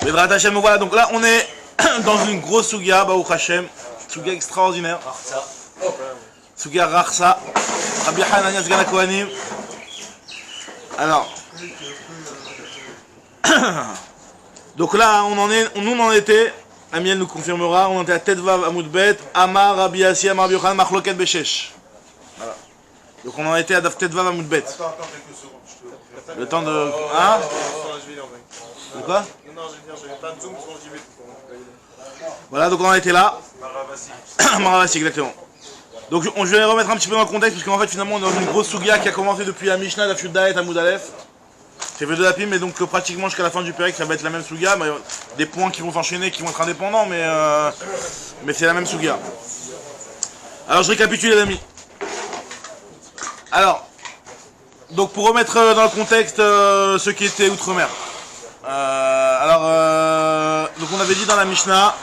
Vedrat Hashem, donc voilà, donc là on est dans une grosse Sugia, Baruch Hashem, Sugia extraordinaire. Sugia Rachsa, Rabbi Hanania Sgan HaKohanim. Alors, donc là on en était, Amiel nous confirmera, on était à Tetvav Amoudbet, Amar Rabbi Assi, Amar Rabbi Yochanan, Machloket Beshesh. Voilà. Donc on en était à Tetvav Amoudbet. Attends, quelques secondes. Le temps de... Hein? De quoi? Non, je vais pas de zoom, j'y vais. Voilà, donc on en était là. Maravasi, exactement. Donc je vais remettre un petit peu dans le contexte, parce qu'en fait finalement on est dans une grosse Sugia qui a commencé depuis la Mishnah, la Fiuda et Amoud Aleph. C'est fait de la pime, mais donc pratiquement jusqu'à la fin du Pérec ça va être la même Sugia. Des points qui vont s'enchaîner, qui vont être indépendants, mais c'est la même Sugia. Alors je récapitule les amis. Alors, donc pour remettre dans le contexte ce qui était Outre-mer. Donc on avait dit dans la Mishnah,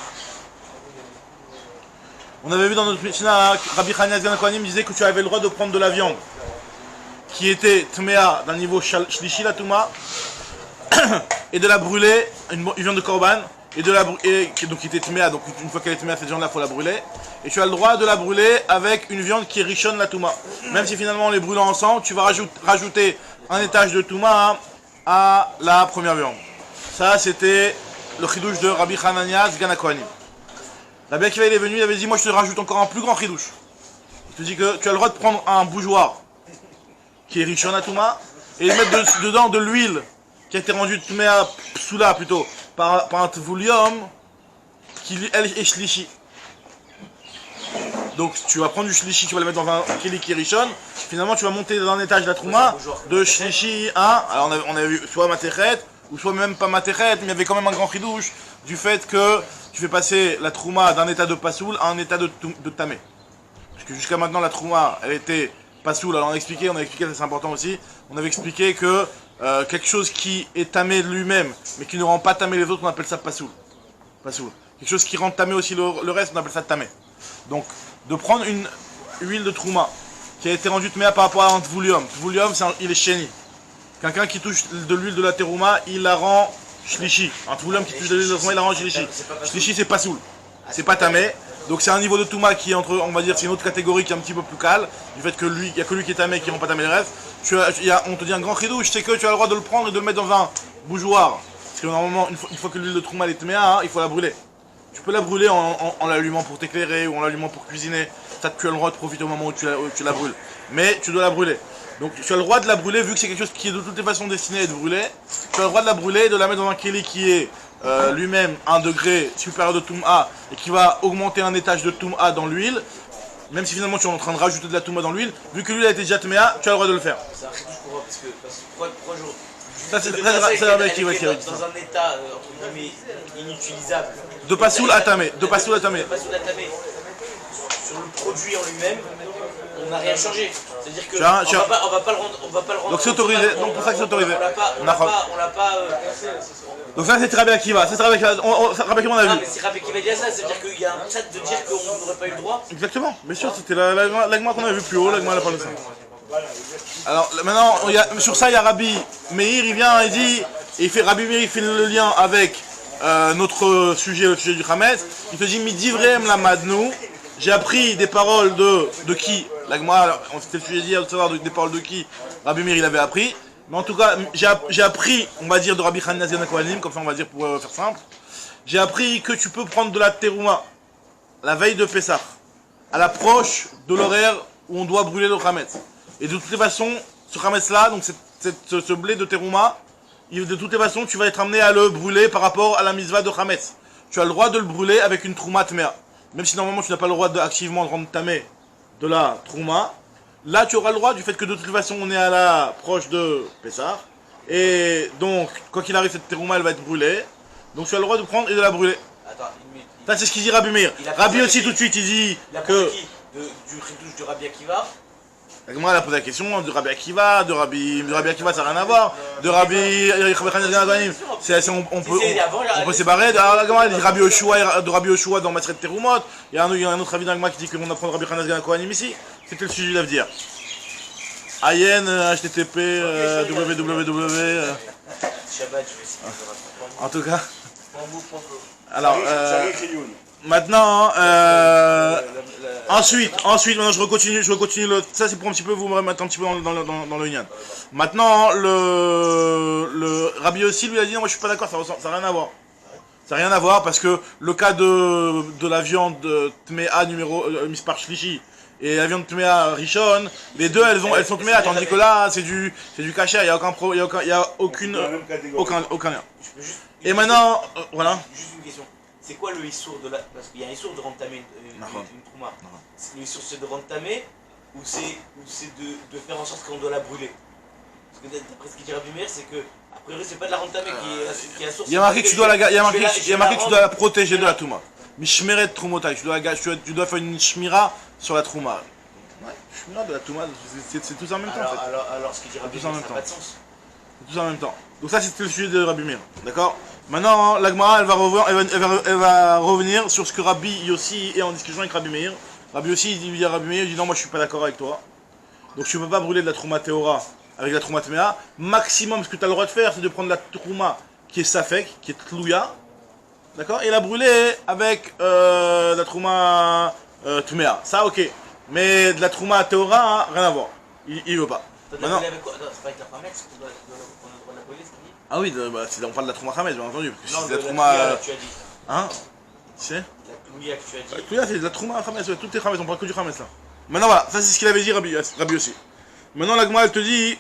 on avait vu dans notre Mishnah, Rabbi Hanania Sgan HaKohanim disait que tu avais le droit de prendre de la viande qui était tmea d'un niveau shlishi la touma et de la brûler, une viande de korban, donc qui était tmea, donc une fois qu'elle est tmea cette viande là il faut la brûler, et tu as le droit de la brûler avec une viande qui est rishon la touma, même si finalement en les brûlant ensemble tu vas rajouter un étage de touma à la première viande. Ça c'était le chidouche de Rabbi Hanania Sgan HaKohanim. Rabbi Akiva il est venu, il avait dit moi je te rajoute encore un plus grand chidouche. Il te dit que tu as le droit de prendre un bougeoir qui est rishon atuma et mettre dedans de l'huile qui a été rendue tmea psula plutôt par un tvoulium qui elle est shlishi. Donc tu vas prendre du shlishi, tu vas le mettre dans un keli qui est rishon, finalement tu vas monter d'un étage de la trouma de shlishi à, alors on avait vu soit matechet ou soit même pas matechet, mais il y avait quand même un grand chidouche du fait que tu fais passer la trouma d'un état de pasoul à un état de tamé. Parce que jusqu'à maintenant la trouma elle était pasoul, alors on a expliqué, ça c'est important aussi, on avait expliqué que quelque chose qui est tamé lui-même mais qui ne rend pas tamé les autres, on appelle ça pasoul. Quelque chose qui rend tamé aussi le reste, on appelle ça tamé. Donc de prendre une huile de trouma qui a été rendue tmea par rapport à un tvoulium, il est chéni. Quelqu'un qui touche de l'huile de la terouma, il la rend shlishi. Un tvoulium qui touche de l'huile de la terouma, il la rend shlishi. Shlishi c'est pasoul, c'est pas tamé. Donc c'est un niveau de touma qui est entre, on va dire, c'est une autre catégorie qui est un petit peu plus calme, du fait que lui, il n'y a que lui qui est tamé, qui ne rend pas tamé le reste. On te dit un grand chidouche, c'est que tu as le droit de le prendre et de le mettre dans un bougeoir. Parce que normalement, une fois que l'huile de trouma est tméa, il faut la brûler. Tu peux la brûler en l'allumant pour t'éclairer ou en l'allumant pour cuisiner. Ça, tu as le droit de profiter au moment où tu la brûles. Mais tu dois la brûler. Donc tu as le droit de la brûler, vu que c'est quelque chose qui est de toutes les façons destiné à être brûlé. Tu as le droit de la brûler et de la mettre dans un keli qui est lui-même un degré supérieur de Toum'a et qui va augmenter un étage de Toum'a dans l'huile, même si finalement tu es en train de rajouter de la Toum'a dans l'huile, vu que l'huile a été déjà Tméa, tu as le droit de le faire. C'est un chidouche pour moi, parce que pourquoi jours ça c'est la mec qui va dire. Dans un état entre guillemets inutilisable. De Passoul à Tamé. Sur le produit en lui-même, on n'a rien changé. C'est-à-dire que on va pas le rendre. Donc c'est autorisé. Donc pour ça que c'est autorisé. On l'a pas. Donc ça c'est Rabbi Akiva. C'est Rabbi Akiva. Rabbi Akiva on a vu. Non mais si Rabbi Akiva dit ça, c'est-à-dire qu'il y a un chat de dire qu'on n'aurait pas eu le droit. Exactement. Bien sûr, c'était l'agma qu'on a vu plus haut. L'agma elle a parlé de ça. Alors maintenant, sur ça il y a Rabbi Meir, il vient et dit, Rabbi Meir il fait le lien avec notre sujet, le sujet du Hametz. Il te dit Midivrem la madnou. J'ai appris des paroles de qui? L'agma, c'était le sujet d'hier de savoir des paroles de qui Rabbi Meir il avait appris. Mais en tout cas, j'ai appris, on va dire, de Rabbi Hanania Sgan HaKohanim, comme ça on va dire pour faire simple. J'ai appris que tu peux prendre de la terouma la veille de Pessah, à l'approche de l'horaire où on doit brûler le Hametz. Et de toutes les façons, ce Hametz là, donc ce blé de terouma, de toutes les façons, tu vas être amené à le brûler par rapport à la mitzvah de Hametz. Tu as le droit de le brûler avec une trouma tmea. Même si normalement tu n'as pas le droit activement de rendre tamé de la trouma, là tu auras le droit du fait que de toute façon on est à l'approche de Pessah. Et donc, quoi qu'il arrive, cette terouma elle va être brûlée. Donc tu as le droit de prendre et de la brûler. Attends, ça c'est ce qu'il dit Rabbi Meir. Rabbi aussi tout de suite il dit que... Du chidouche de Rabbi Akiva. Moi, elle a posé la question de Rabbi Akiva, de Rabbi Akiva, ça n'a rien à voir. De Rabbi Hanania Sgan HaKohanim, on peut séparer. De Rabbi Yoshua dans Maseret Terumot. Il y a un autre avis d'Agma qui dit qu'on apprend Rabbi Hanania Sgan HaKohanim ici. C'était le sujet de l'avenir. Ayen, HTTP, www. Shabbat, je vais essayer de En tout cas, Alors, maintenant, ensuite, maintenant je continue le. Ça c'est pour un petit peu vous me remettre un petit peu dans le Yann. Maintenant, le Rabbi Yossi lui a dit non, moi je suis pas d'accord, ça n'a rien à voir. Ça n'a rien à voir parce que le cas de la viande Tmea numéro Mispar Shlishi et la viande Tmea Rishon, les deux elles sont Tmea, tandis que là c'est du kasher, il y a aucun lien. Et maintenant, voilà. Juste une question. C'est quoi le issour de la... Parce qu'il y a un issour de rentamer une trouma. Le issour c'est de rentamer ou c'est de faire en sorte qu'on doit la brûler? Parce que d'après ce qu'il dit Rabbi Meir, c'est que a priori c'est pas de la rentamer qui est la source. Il y a marqué que tu dois la protéger de la trouma. Mishmeret trumotai, tu dois faire une shmira sur la trouma. Ouais, shmira de la trouma, c'est tout ça en même temps en fait. Alors ce qu'il dit Rabbi Meir, ça n'a pas de sens. C'est tout ça en même temps. Donc ça c'était le sujet de Rabbi Meir, d'accord? Maintenant, l'Agmara, elle va revenir sur ce que Rabbi Yossi est en discussion avec Rabbi Meir. Rabbi Yossi, il dit à Rabbi Meir, il dit non, moi je suis pas d'accord avec toi. Donc tu ne peux pas brûler de la trouma Théora avec la trouma Tmea. Maximum, ce que tu as le droit de faire, c'est de prendre la trouma qui est Safek, qui est Tlouya, d'accord, et la brûler avec la trouma Tmea. Ça, ok. Mais de la trouma Théora, rien à voir. Il veut pas. Maintenant, c'est pas avec la Hametz qu'on a le droit de la brûler, c'est dit? Ah oui, on parle de la trouma Hametz, bien entendu. Parce que non, si de la trouma. tu as dit. Hein? C'est? La Tlouya que tu as dit. La Tlouya, c'est de la trouma Hametz, ouais, tout est Hametz, on parle que du Hametz là. Maintenant voilà, ça c'est ce qu'il avait dit Rabbi aussi. Maintenant la Gemara elle te dit,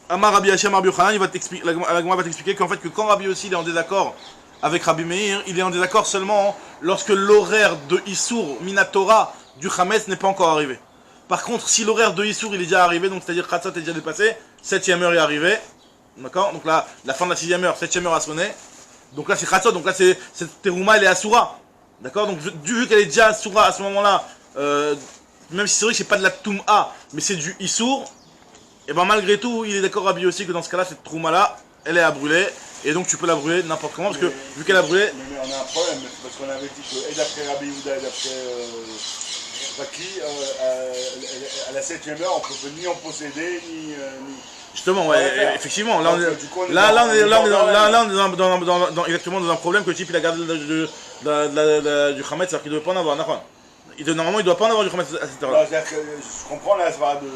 Amar Rabbi Yossi, Amar Rabbi Yochanan, la Gemara va t'expliquer qu'en fait que quand Rabbi Yossi il est en désaccord avec Rabbi Meir, il est en désaccord seulement lorsque l'horaire de Issour Minatora du Hametz n'est pas encore arrivé. Par contre, si l'horaire de Issour il est déjà arrivé, donc c'est-à-dire Khatsat est déjà dépassé, 7ème heure est arrivée, d'accord? Donc là, la fin de la 6ème heure, 7ème heure a sonné, donc là c'est Khatsat, donc là cette terouma elle est Asura, d'accord? Donc vu qu'elle est déjà Asura à ce moment-là, même si c'est vrai que c'est pas de la Toum'a, mais c'est du Issour, et ben malgré tout, il est d'accord Rabbi aussi que dans ce cas-là, cette Trouma-là, elle est à brûler, et donc tu peux la brûler n'importe comment, parce que vu qu'elle a brûlé... Mais on a un problème, parce qu'on avait dit que, et d'après Rabbi Yehuda, et d'après Baki, à la 7ème heure, on ne peut ni en posséder, ni... Justement, ouais, effectivement, là on est exactement dans un problème que le type il a gardé du Hametz, alors qu'il ne devait pas en avoir, normalement il ne doit pas en avoir du Hametz à cette heure-là. Je comprends la svara de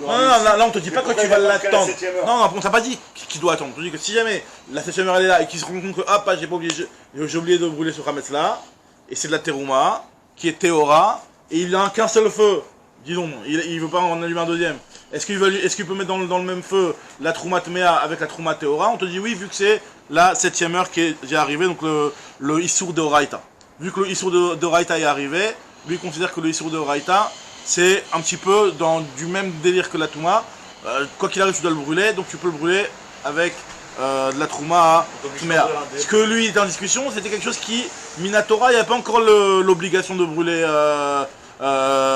non, là on te dit pas que tu vas l'attendre. Non, on t'a pas dit qu'il doit attendre. On te dit que si jamais la 7ème heure elle est là et qu'il se rend compte que ah, j'ai oublié de brûler ce Hametz là, et c'est de la terouma, qui est Théora, et il n'a qu'un seul feu, dis donc, il veut pas en allumer un deuxième. Est-ce qu'il peut mettre dans le même feu la trouma Tmea avec la trouma Théora? On te dit oui, vu que c'est la 7ème heure qui est déjà arrivée, donc le Issour de Oraïta. Vu que le Issour de Oraïta est arrivé, lui il considère que le Issour de Oraïta c'est un petit peu dans du même délire que la Touma. Quoi qu'il arrive, tu dois le brûler, donc tu peux le brûler avec de la Trouma Tmea. Ce que lui est en discussion, c'était quelque chose qui, Minatora, il n'y avait pas encore l'obligation de brûler,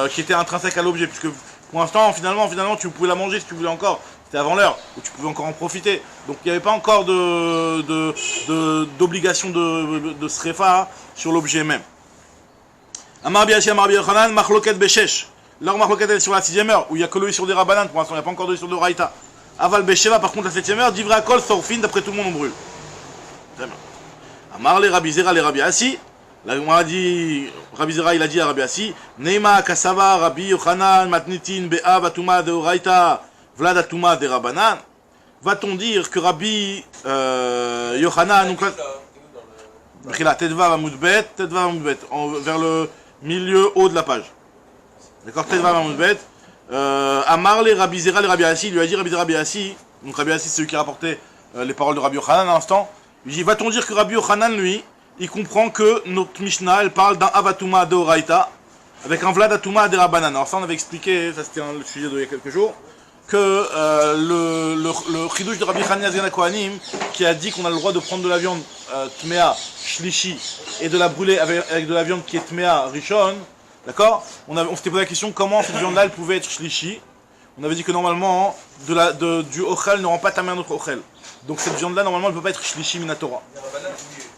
qui était intrinsèque à l'objet, puisque pour l'instant, finalement, tu pouvais la manger si tu voulais encore. C'était avant l'heure, où tu pouvais encore en profiter. Donc il n'y avait pas encore d'obligation de srefa sur l'objet même. Amar Rabbi Yossi, Amar Rabbi Yochanan, Machloket Beshesh. Leur Machloket elle est sur la 6ème heure, où il n'y a que le sur des Rabbanan, pour l'instant il n'y a pas encore de sur de Raïta. Aval Besheva, par contre la 7ème heure, Divra Kol, Sorfin, d'après tout le monde on brûle. Très bien. Amar les Rabbi Zera, les Rabbi Assi. Là on a dit, Rabbi Zera il a dit à Rabbi Assi, Neima, Kasava, Rabbi Yochanan, Matnitin, Be'a, Vatuma de Raïta, Vlad Atuma de Rabbanan. Va-t-on dire que Rabbi Yochanan, donc là, Tedva Moudbet, vers le milieu haut de la page. D'accord, Tedva Moudbet. Amar les Rabbi Zera, les Rabbi Assi, il lui a dit Rabbi Assi, donc Rabbi Assi c'est celui qui a rapporté les paroles de Rabbi Yochanan à l'instant. Il dit, va-t-on dire que Rabbi Yochanan, lui, il comprend que notre Mishnah, elle parle d'un Avatuma de Oraïta, avec un Vlad Atuma de Rabbanan. Alors ça on avait expliqué, ça c'était le sujet d'il y a quelques jours, que le chidouche de Rabbi Hanina Zgan Kohanim, qui a dit qu'on a le droit de prendre de la viande Tmea, Shlishi, et de la brûler avec de la viande qui est Tmea, Rishon, d'accord? On s'était posé la question comment cette viande-là elle pouvait être Shlishi. On avait dit que normalement, du Ochel ne rend pas ta main notre Ochel. Donc cette viande-là, normalement, elle ne peut pas être Shlishi Minatora.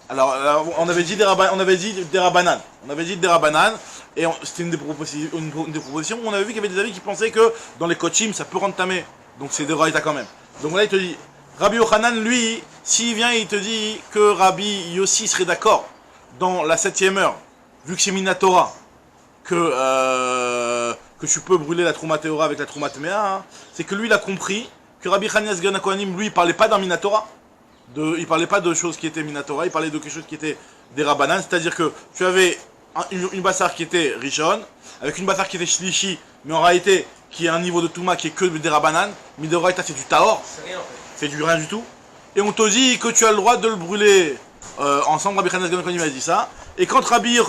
Alors, on avait dit des Rabbanan. On avait dit des Rabbanan. Et c'était une des propositions où on avait vu qu'il y avait des avis qui pensaient que dans les Kochim, ça peut rendre tamé. Donc c'est des Raïta quand même. Donc là, il te dit, Rabbi Yochanan, lui, s'il vient et il te dit que Rabbi Yossi serait d'accord dans la 7e heure, vu que c'est Minatora, que tu peux brûler la Trouma Teora avec la Trouma Tmea, hein, c'est que lui, il a compris que Rabbi Hanina Sgan HaKohanim, lui, il parlait pas d'un Minatora, il parlait pas de choses qui étaient Minatora, il parlait de quelque chose qui était des Rabbanan, c'est-à-dire que tu avais une bassar qui était Rishon, avec une bassar qui était Shlishi, mais en réalité, qui est un niveau de Touma qui est que des Rabbanan, Midoraita c'est du Tahor, C'est rien en fait. c'est du rien du tout, et on te dit que tu as le droit de le brûler ensemble. Rabbi Hanina Sgan HaKohanim a dit ça, et quand Rabbi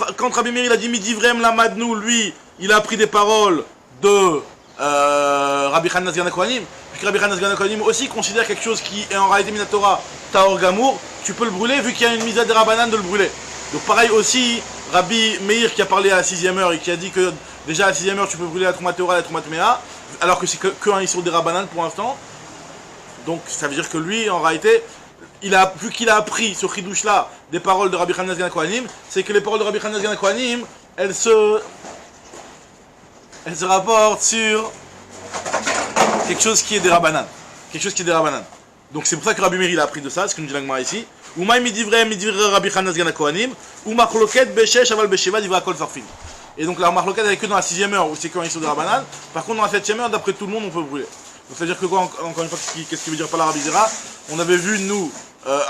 Meir il a dit Midivrem la Madnou, lui, il a appris des paroles de Rabbi Hanina Sgan HaKohanim, puisque Rabbi Hanina Sgan HaKohanim aussi considère quelque chose qui est en réalité Minatora, Tahor Gamour, tu peux le brûler vu qu'il y a une mise à des Rabbanan de le brûler. Donc pareil aussi, Rabbi Meir qui a parlé à la 6e heure et qui a dit que déjà à la 6e heure tu peux brûler la Trouma Teora et la Trouma Tmea, alors que c'est que un Issour des Rabbanan pour l'instant. Donc ça veut dire que lui en réalité, vu qu'il a appris ce chidouche là des paroles de Rabbi Hanina Sgan HaKohanim, c'est que les paroles de Rabbi Hanina Sgan HaKohanim, elles se rapportent sur quelque chose qui est des Rabbanan. Quelque chose qui est des Rabbanan. Donc c'est pour ça que Rabbi Meir il a appris de ça, ce que nous dit l'Agmara ici. Umaï midivrei Rabbi Hanina Sgan HaKohanim, ou machloket beshesh aval besheva divra kol sarfin. Et donc la machloket elle est que dans la 6e heure où c'est qu'un issue de Rabbanan. Par contre dans la 7e heure, d'après tout le monde, on peut brûler. Donc c'est à dire que quoi, encore une fois, qu'est-ce qu'il veut dire par là Rabbi Zera? On avait vu nous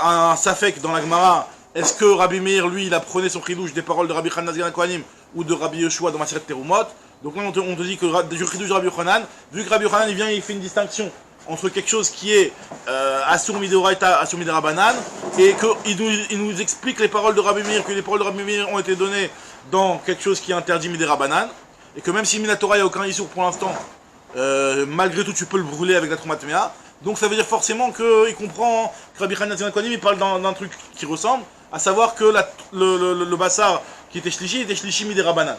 un safek dans l'Agmara. Est-ce que Rabbi Meir lui il apprenait son chidouche des paroles de Rabbi Hanina Sgan HaKohanim ou de Rabbi Yoshua dans Maseret Terumot? Donc là on te dit que du chidouche de Rabbi Yochanan, vu que Rabbi Yochanan il vient et il fait une distinction entre quelque chose qui est Asur Midoraita, Asur Midarabanan, et qu'il nous explique les paroles de Rabbi Meir, que les paroles de Rabbi Meir ont été données dans quelque chose qui est interdit Midarabanan, et que même si Minatora il n'y a aucun Issour pour l'instant, malgré tout tu peux le brûler avec la Trouma Tmea. Donc ça veut dire forcément qu'il comprend que Rabbi Hanina Sgan HaKohanim il parle d'un truc qui ressemble, à savoir que le bassar qui était Shlishi était Shlishi Midarabanan.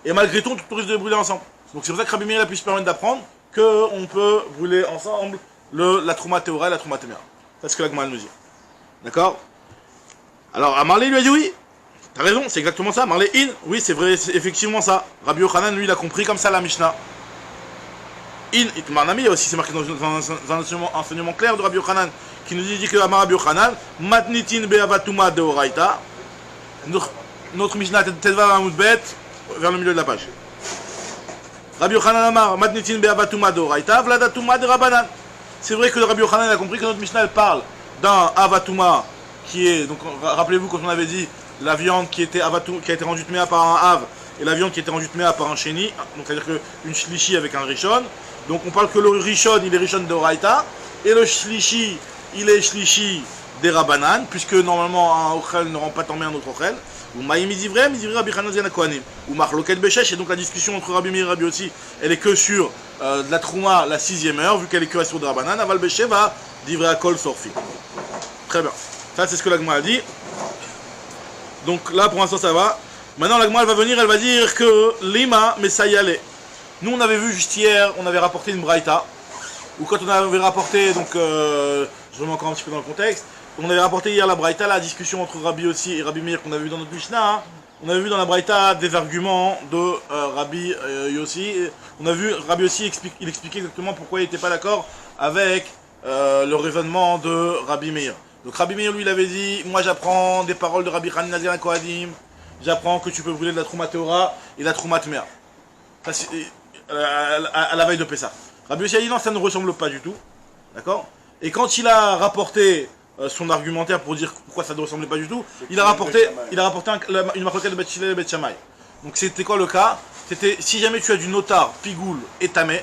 Et malgré tout, tu risques de le brûler ensemble. Donc c'est pour ça que Rabbi Meir a pu se permettre d'apprendre qu'on peut brûler ensemble la Trouma Teora et la Trouma Tmea. C'est ce que la Gemara nous dit. D'accord? Alors, à Marley lui a dit oui. T'as raison, c'est exactement ça. Marley in, oui, c'est vrai, c'est effectivement ça. Rabbi Yochanan, lui, il a compris comme ça la Mishnah. In, Itmarnami, aussi, c'est marqué dans un enseignement clair de Rabbi Yochanan, qui nous dit que Rabbi Yochanan, Matnitin be'avatuma deoraita. Notre Mishnah, Tedva Amoudbet, vers le milieu de la page. Rabbi Yochanan Amar, Matnitin be'avatuma deoraita, vladatuma de Rabbanan. C'est vrai que Rabbi Yochanan a compris que notre Mishnah elle parle d'un avatuma qui est, donc rappelez-vous quand on avait dit la viande qui a été rendue tméa par un av et la viande qui a été rendue tméa par un chéni, donc c'est à dire qu'une shlishi avec un rishon. Donc on parle que le rishon il est rishon de oraita et le shlishi il est shlishi des Rabbanan, puisque normalement un ochel ne rend pas tant bien un autre ochel. Ou maïm izivrei Rabbi Hanina Sgan HaKohanim. Ou machloket beshesh, et donc la discussion entre Rabbi Meir et Rabbi Yossi, elle est que sur de la Trouma, la 6e heure, vu qu'elle est que sur de Rabbanan, aval besheva, divrei akol sorfi. Très bien. Ça c'est ce que la Gemara a dit. Donc là pour l'instant ça va. Maintenant la Gemara elle va venir, elle va dire que lima mesayale. Nous on avait vu juste hier, on avait rapporté une braïta, ou quand on avait rapporté, donc je remets encore un petit peu dans le contexte, on avait rapporté hier la braïta, la discussion entre Rabbi Yossi et Rabbi Meir qu'on avait vu dans notre Mishnah. Hein. On avait vu dans la braïta des arguments de Rabbi Yossi. On a vu Rabbi Yossi il expliquait exactement pourquoi il n'était pas d'accord avec le raisonnement de Rabbi Meir. Donc Rabbi Meir lui il avait dit, moi j'apprends des paroles de Rabbi Hanina Sgan HaKohanim, j'apprends que tu peux brûler de la Trouma Teora et de la Trouma Tmea. À la veille de Pessah. Rabbi Yossi a dit non, ça ne ressemble pas du tout. D'accord? Et quand il a rapporté son argumentaire pour dire pourquoi ça ne ressemblait pas du tout, il a rapporté une marquette de Beth Hillel et Beth Shammai. Donc c'était quoi le cas? C'était si jamais tu as du notar, pigoul et tamé.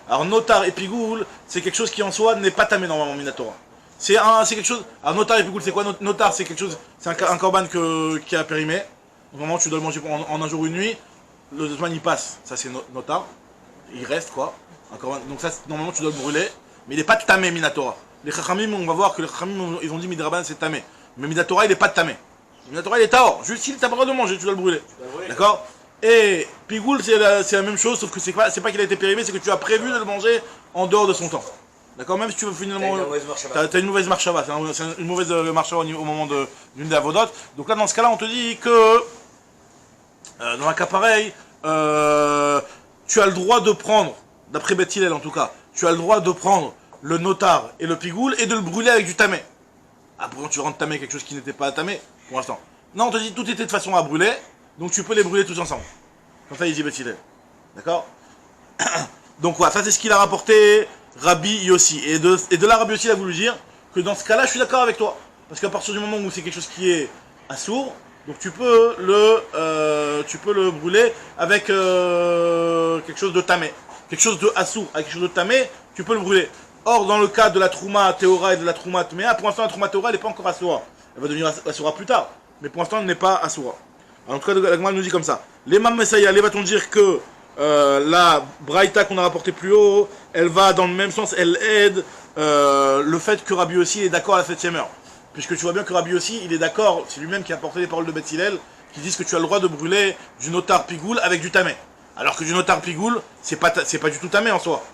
Alors notar et pigoul, c'est quelque chose qui en soi n'est pas tamé normalement Minatora. C'est quelque chose. Alors notar et pigoul c'est quoi? Notar c'est quelque chose, c'est un korban qui a périmé. Normalement tu dois le manger en un jour ou une nuit. Le deuxième il passe, ça c'est notar. Il reste quoi? Un korban. Donc ça normalement tu dois le brûler, mais il n'est pas tamé Minatora. Les Chachamim, on va voir que les Chachamim, ils ont dit Midraban c'est tamé. Mais Minatora, il n'est pas tamé. Minatora, il est taor. Juste s'il t'a pas le droit de manger, tu dois le brûler. D'accord? Et Pigoul, c'est la même chose, sauf que c'est pas qu'il a été périmé, c'est que tu as prévu de le manger en dehors de son temps. D'accord? Même si tu veux finalement. T'as une mauvaise marche Shabbat. C'est une mauvaise marche Shabbat au moment d'une des avodotes. Donc là, dans ce cas-là, on te dit que. Dans un cas pareil, tu as le droit de prendre, d'après Beth Hillel en tout cas, tu as le droit de prendre le notar et le pigoul et de le brûler avec du tamé. Ah, pourquoi tu rentres tamé quelque chose qui n'était pas tamé pour l'instant? Non, on te dit tout était de façon à brûler, donc tu peux les brûler tous ensemble. Comme ça, il dit Bethilel. D'accord? Donc voilà, ça c'est ce qu'il a rapporté Rabbi Yossi. Et de là, Rabbi Yossi a voulu dire que dans ce cas-là, je suis d'accord avec toi. Parce qu'à partir du moment où c'est quelque chose qui est assourd, donc tu peux le brûler avec quelque chose de tamé. Quelque chose de assourd avec quelque chose de tamé, tu peux le brûler. Or, dans le cas de la trouma théora et de la trouma tméa, pour l'instant, la trouma théora, elle n'est pas encore assoura. Elle va devenir assoura plus tard. Mais pour l'instant, elle n'est pas assoura. En tout cas, la Gemara nous dit comme ça. Les Mam Messiah, les va-t-on dire que la braïta qu'on a rapportée plus haut, elle va dans le même sens, elle aide le fait que Rabbi Yossi est d'accord à la 7e heure. Puisque tu vois bien que Rabbi Yossi, il est d'accord, c'est lui-même qui a apporté les paroles de Beth Hillel, qui disent que tu as le droit de brûler du notar pigoul avec du tamé. Alors que du notar pigoul, c'est pas du tout tamé en soi.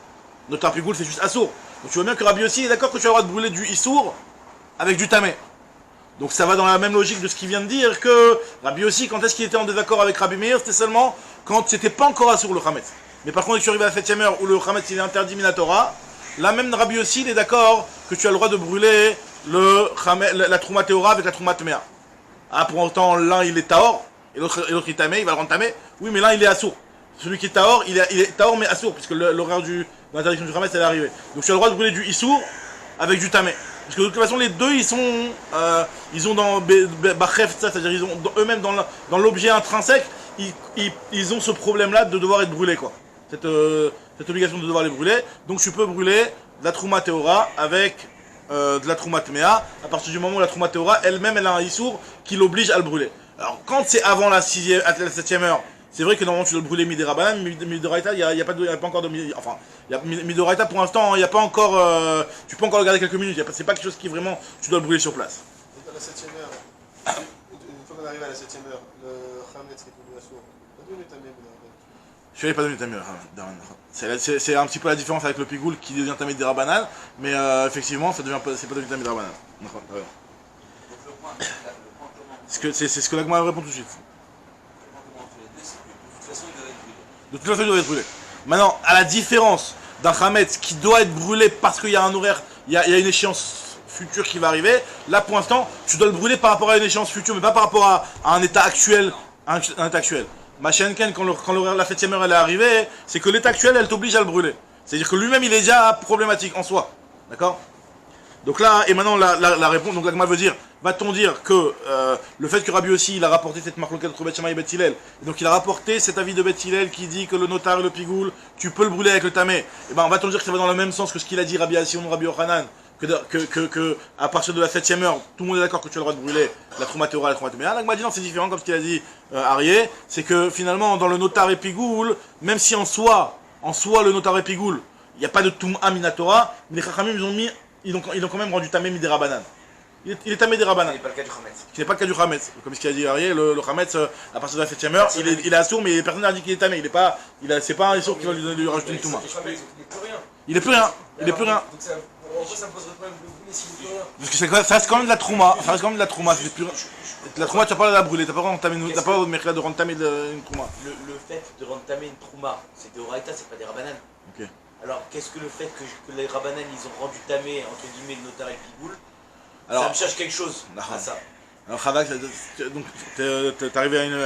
Notar pigoul, c'est juste assour. Donc tu vois bien que Rabbi Yossi est d'accord que tu as le droit de brûler du issour avec du tamé. Donc ça va dans la même logique de ce qu'il vient de dire que Rabbi Yossi, quand est-ce qu'il était en désaccord avec Rabbi Meir, c'était seulement quand c'était pas encore assour le Khametz. Mais par contre, dès que tu arrives à la 7e heure où le Khametz il est interdit minatora, là même Rabbi Yossi il est d'accord que tu as le droit de brûler la Trouma Théora avec la Trouma Tméa. Ah, pour autant, l'un il est Taor et l'autre il est Tamé, il va le rendre Tamé. Oui, mais l'un il est assour. Celui qui est Taor, il est Taor mais assour, puisque l'horaire de l'interdiction du Khametz elle est arrivée. Donc tu as le droit de brûler du Issour avec du Tamé. Parce que de toute façon, les deux, ils ont dans Bachef, c'est-à-dire ils ont eux-mêmes dans l'objet intrinsèque, ils ont ce problème-là de devoir être brûlés, quoi. Cette obligation de devoir les brûler. Donc tu peux brûler de la Trouma Théora avec de la Trouma Tméa, à partir du moment où la Trouma Théora elle-même, elle a un Issour qui l'oblige à le brûler. Alors quand c'est avant la 7e heure, c'est vrai que normalement tu dois le brûler Midirabanan, mais Midoraita, il n'y a pas encore de... Enfin, Midoraita pour l'instant, il n'y a pas encore... tu peux encore le garder quelques minutes, c'est pas quelque chose qui vraiment... Tu dois le brûler sur place. Et à la 7e heure, une fois qu'on arrive à la 7e heure, le Khametz qui est tombé à sourd, pas donné tamé, Je n'avais pas donné tamé, c'est un petit peu la différence avec le pigoul qui devient tamé de Rabanan, mais effectivement, c'est pas devenu tamé de Rabanan. C'est ce que l'Agma répond tout de suite. De toute façon, il doit être brûlé. Maintenant, à la différence d'un Khametz qui doit être brûlé parce qu'il y a un horaire, il y a une échéance future qui va arriver, là pour l'instant, tu dois le brûler par rapport à une échéance future, mais pas par rapport à un état actuel. Un état actuel. Machenken, quand l'horaire de la 7e heure elle est arrivée, c'est que l'état actuel, elle t'oblige à le brûler. C'est-à-dire que lui-même, il est déjà problématique en soi. D'accord? Donc là, et maintenant la réponse, donc l'Agma veut dire, va-t-on dire que le fait que Rabbi Yossi il a rapporté cette marque entre Beth Shammai et Beth Hillel, et donc il a rapporté cet avis de Beth Hillel qui dit que le notar et le pigoul, tu peux le brûler avec le tamé, et ben va-t-on dire que ça va dans le même sens que ce qu'il a dit Rabbi Yassion ou Rabbi Yochanan, que à partir de la 7e heure, tout le monde est d'accord que tu as le droit de brûler la Trouma Théora et la Trouma Tméa. L'Agma dit non, c'est différent comme ce qu'il a dit Arié, c'est que finalement dans le notar et pigoul, même si en soi le notar et pigoul, il n'y a pas de Toum'a Minatora, mais les Chachamim ils ont quand même rendu tamé Midera Banan. Il est tamé des Rabanan. Ce n'est pas le cas du Khametz. Ce n'est pas le cas du Khametz. Comme ce qu'a dit Ariel, le Khametz, à partir de la 7e heure, il est assourd, mais personne n'a dit qu'il est tamé. C'est pas un issour qui va lui rajouter une touma. Il est plus rien. Il est plus rien. Donc ça me poserait problème de le brûler s'il est plus rien. Parce que ça reste quand même de la trouma. Ça reste quand même de la trouma. La trouma, tu n'as pas le droit de la brûler. Tu n'as pas le mercredi de rendre tamé une trouma. Le fait de rendre tamé une trouma, c'est de Oraïta, c'est pas des Rabanan. Ok. Alors, qu'est-ce que le fait que les Rabanan, ils ont rendu tamé, entre guillemets, le notar et le pigoul, Alors, ça me cherche quelque chose à ça. Alors, Khavak, donc, t'es arrivé à une.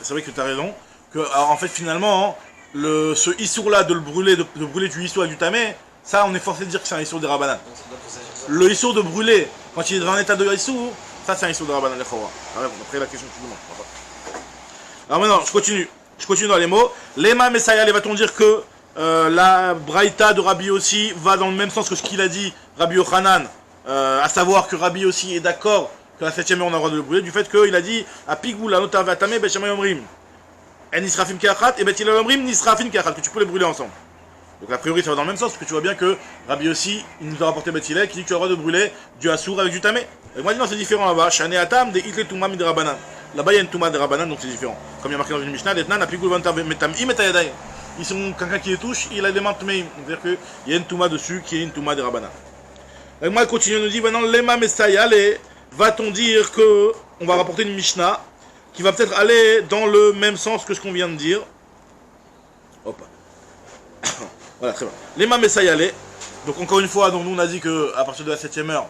C'est vrai que tu as raison. Alors, en fait, finalement, ce issour-là, de le brûler, de brûler du issour avec du tamé, ça, on est forcé de dire que c'est un issour de Rabanan. Le issour de brûler, quand il est dans un état de issour, ça, c'est un issour de Rabanan, les Chawa. Après, la question que tu demandes. Alors, maintenant, je continue dans les mots. Lema Messiah, va-t-on dire que la braïta de Rabbi Yossi va dans le même sens que ce qu'il a dit Rabbi Yochanan, à savoir que Rabbi Yossi est d'accord que la 7e heure on a le droit de le brûler, du fait qu'il a dit à Pigou la nota vatame Beth Shammai omrim en nisrafim keachat et Beth Hillel omrim nisrafim keachat, que tu peux les brûler ensemble. Donc a priori ça va dans le même sens, parce que tu vois bien que Rabbi Yossi il nous a rapporté Beth Hillel qui dit que tu as le droit de brûler du assour avec du tamé. Et moi je dis non, c'est différent là-bas. Shane atam de itle touma midrabanan. Là-bas il y a une touma de rabanan, donc c'est différent. Comme il y a marqué dans une Mishnah, d'etnan a Pigou vanta metam imetayadai. Ils sont quelqu'un qui les touche, il a des mains tmeim. C'est-à-dire qu'il y a une touma dessus qui est une touma de rabanan. Et moi, continue, nous dit maintenant, Lema Messiah, va-t-on dire que on va rapporter une Mishnah qui va peut-être aller dans le même sens que ce qu'on vient de dire. Hop. Voilà, très bien. Lema Messiah, Donc encore une fois, donc nous on a dit qu'à partir de la 7ème heure,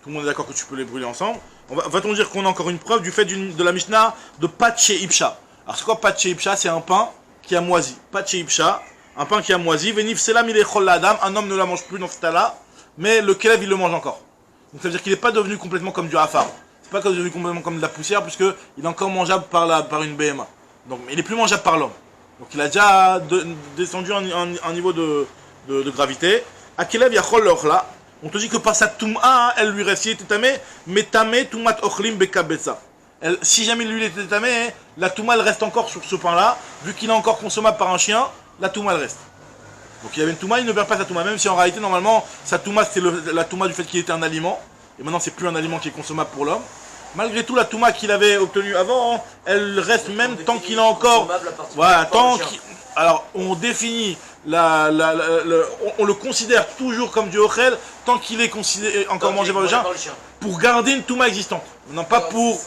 tout le monde est d'accord que tu peux les brûler ensemble. Va-t-on dire qu'on a encore une preuve du fait de la Mishnah de Patche Ipsha. Alors c'est quoi Patche Ipsha? C'est un pain qui a moisi. Patche Ipsha, un pain qui a moisi. Venif selam il est chol la dame, un homme ne la mange plus dans ce état-là, mais le Kelev il le mange encore. Donc ça veut dire qu'il n'est pas devenu complètement comme du Hafar. C'est pas devenu complètement comme de la poussière, puisqu'il est encore mangeable par une BMA. Donc il est plus mangeable par l'homme. Donc il a déjà descendu en niveau de gravité. À Kelev yachol l'ochla. On te dit que par sa touma, elle lui reste, il était tamé, mais tamé toumat ochlim bekabetsa. Si jamais lui était tamé, la touma elle reste encore sur ce pain-là, vu qu'il est encore consommable par un chien, la touma elle reste. Donc il y avait une touma, il ne perd pas sa touma, même si en réalité normalement sa touma c'était la touma du fait qu'il était un aliment, et maintenant c'est plus un aliment qui est consommable pour l'homme. Malgré tout, la touma qu'il avait obtenue avant, elle reste même tant qu'il a encore. Voilà, tant qu'il. Alors on définit on le considère toujours comme du ochel tant qu'il est considéré encore mangé par le chien pour garder une touma existante. Non pas pour.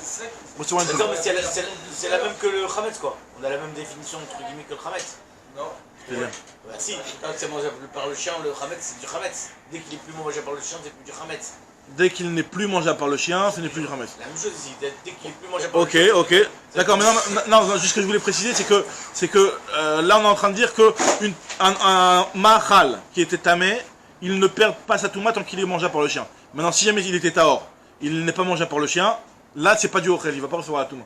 D'accord, mais c'est la même que le chametz quoi. On a la même définition entre guillemets que le chametz. Non. C'est-à-dire Bah si, quand c'est mangeable par le chien, le chametz c'est du chametz. Dès qu'il est plus mangeable par le chien, c'est plus du chametz. Dès qu'il n'est plus mangeable par le chien, ce n'est plus du chametz. La même chose ici, dès qu'il est plus mangeable par le chien. Ok. D'accord, mais non, juste ce que je voulais préciser, c'est que là on est en train de dire que un mahal qui était tamé, il ne perd pas sa touma tant qu'il est mangeable par le chien. Maintenant, si jamais il était tahor, il n'est pas mangeable par le chien, là c'est pas du ochel, il va pas recevoir la touma.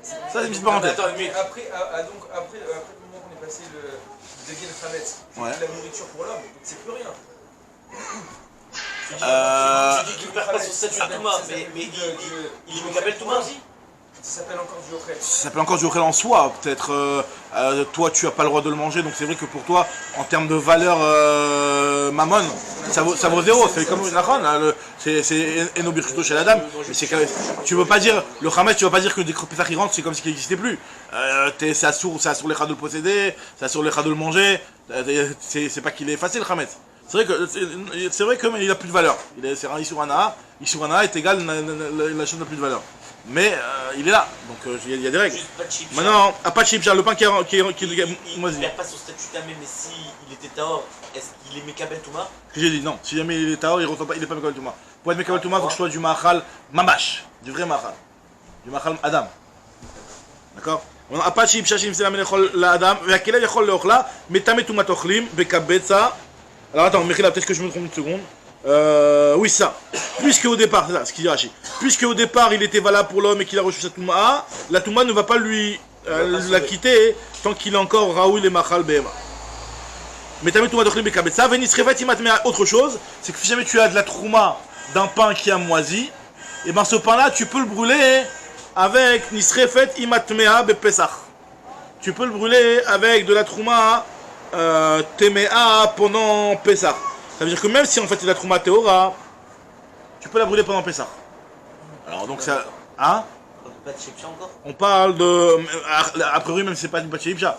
Ça c'est une petite parenthèse. Attends, mais après le moment qu'on est passé le degré de chametz, c'est Ouais. de la nourriture pour l'homme, donc c'est plus rien. Tu dis qu'il perd pas son statut de touma, mais il est Mekabel touma aussi. Ça s'appelle encore du ochel. Ça s'appelle encore du ochel en soi, peut-être toi tu as pas le droit de le manger, donc c'est vrai que pour toi, en termes de valeur mammon, ça vaut zéro, c'est comme c'est Eno Birchuto chez la dame, mais c'est tu veux pas dire, le Hametz, tu vas pas dire que des Pesach qui rentrent, c'est comme si il n'existait plus. C'est assour les chats de le posséder, c'est assour les chats de le manger, c'est pas qu'il est effacé le Hametz. C'est vrai que mais il a plus de valeur. C'est un Isurana est égal la chose n'a plus de valeur. Mais il est là, donc il y a des règles. Juste pas de chip. Maintenant, à pas de chip, le pain qui Il moisi. perd pas son statut tamé, mais si il était tahor, est-ce qu'il est Mekabel touma? Ce que j'ai dit, non. Si jamais il est tahor, il n'est pas Mekabel Touma. Pour être Mekabel Touma, il faut que ce soit du mahal mamash, du vrai mahal. Du mahal adam. D'accord? À pas de chip, shashim, c'est la menechol la adam. Et à quel âge yachol le ochla, metame toumat ochlim, bekabetza. Alors attends, Mechila, peut-être que je me trompe une seconde. Oui, ça. Puisque au départ, c'est ça, ce qu'il dit Rashi. Puisque au départ il était valable pour l'homme et qu'il a reçu sa touma, la touma ne va pas lui la quitter tant qu'il est encore Raoul et Machal Behema. Mais t'as mis touma d'Ochlim Bekabetza, Venis Revat Imatmea, autre chose, c'est que si jamais tu as de la trouma d'un pain qui a moisi, et ben ce pain-là tu peux le brûler avec Nisrefet Imatmea Bepesach. Tu peux le brûler avec de la trouma Temea pendant Pesach. Ça veut dire que même si en fait c'est de la trouma Teora, tu peux la brûler pendant Pessah. Alors donc ça. Hein? Pas de chipcha encore? On parle de. A priori, même si c'est pas du Batché Ipcha.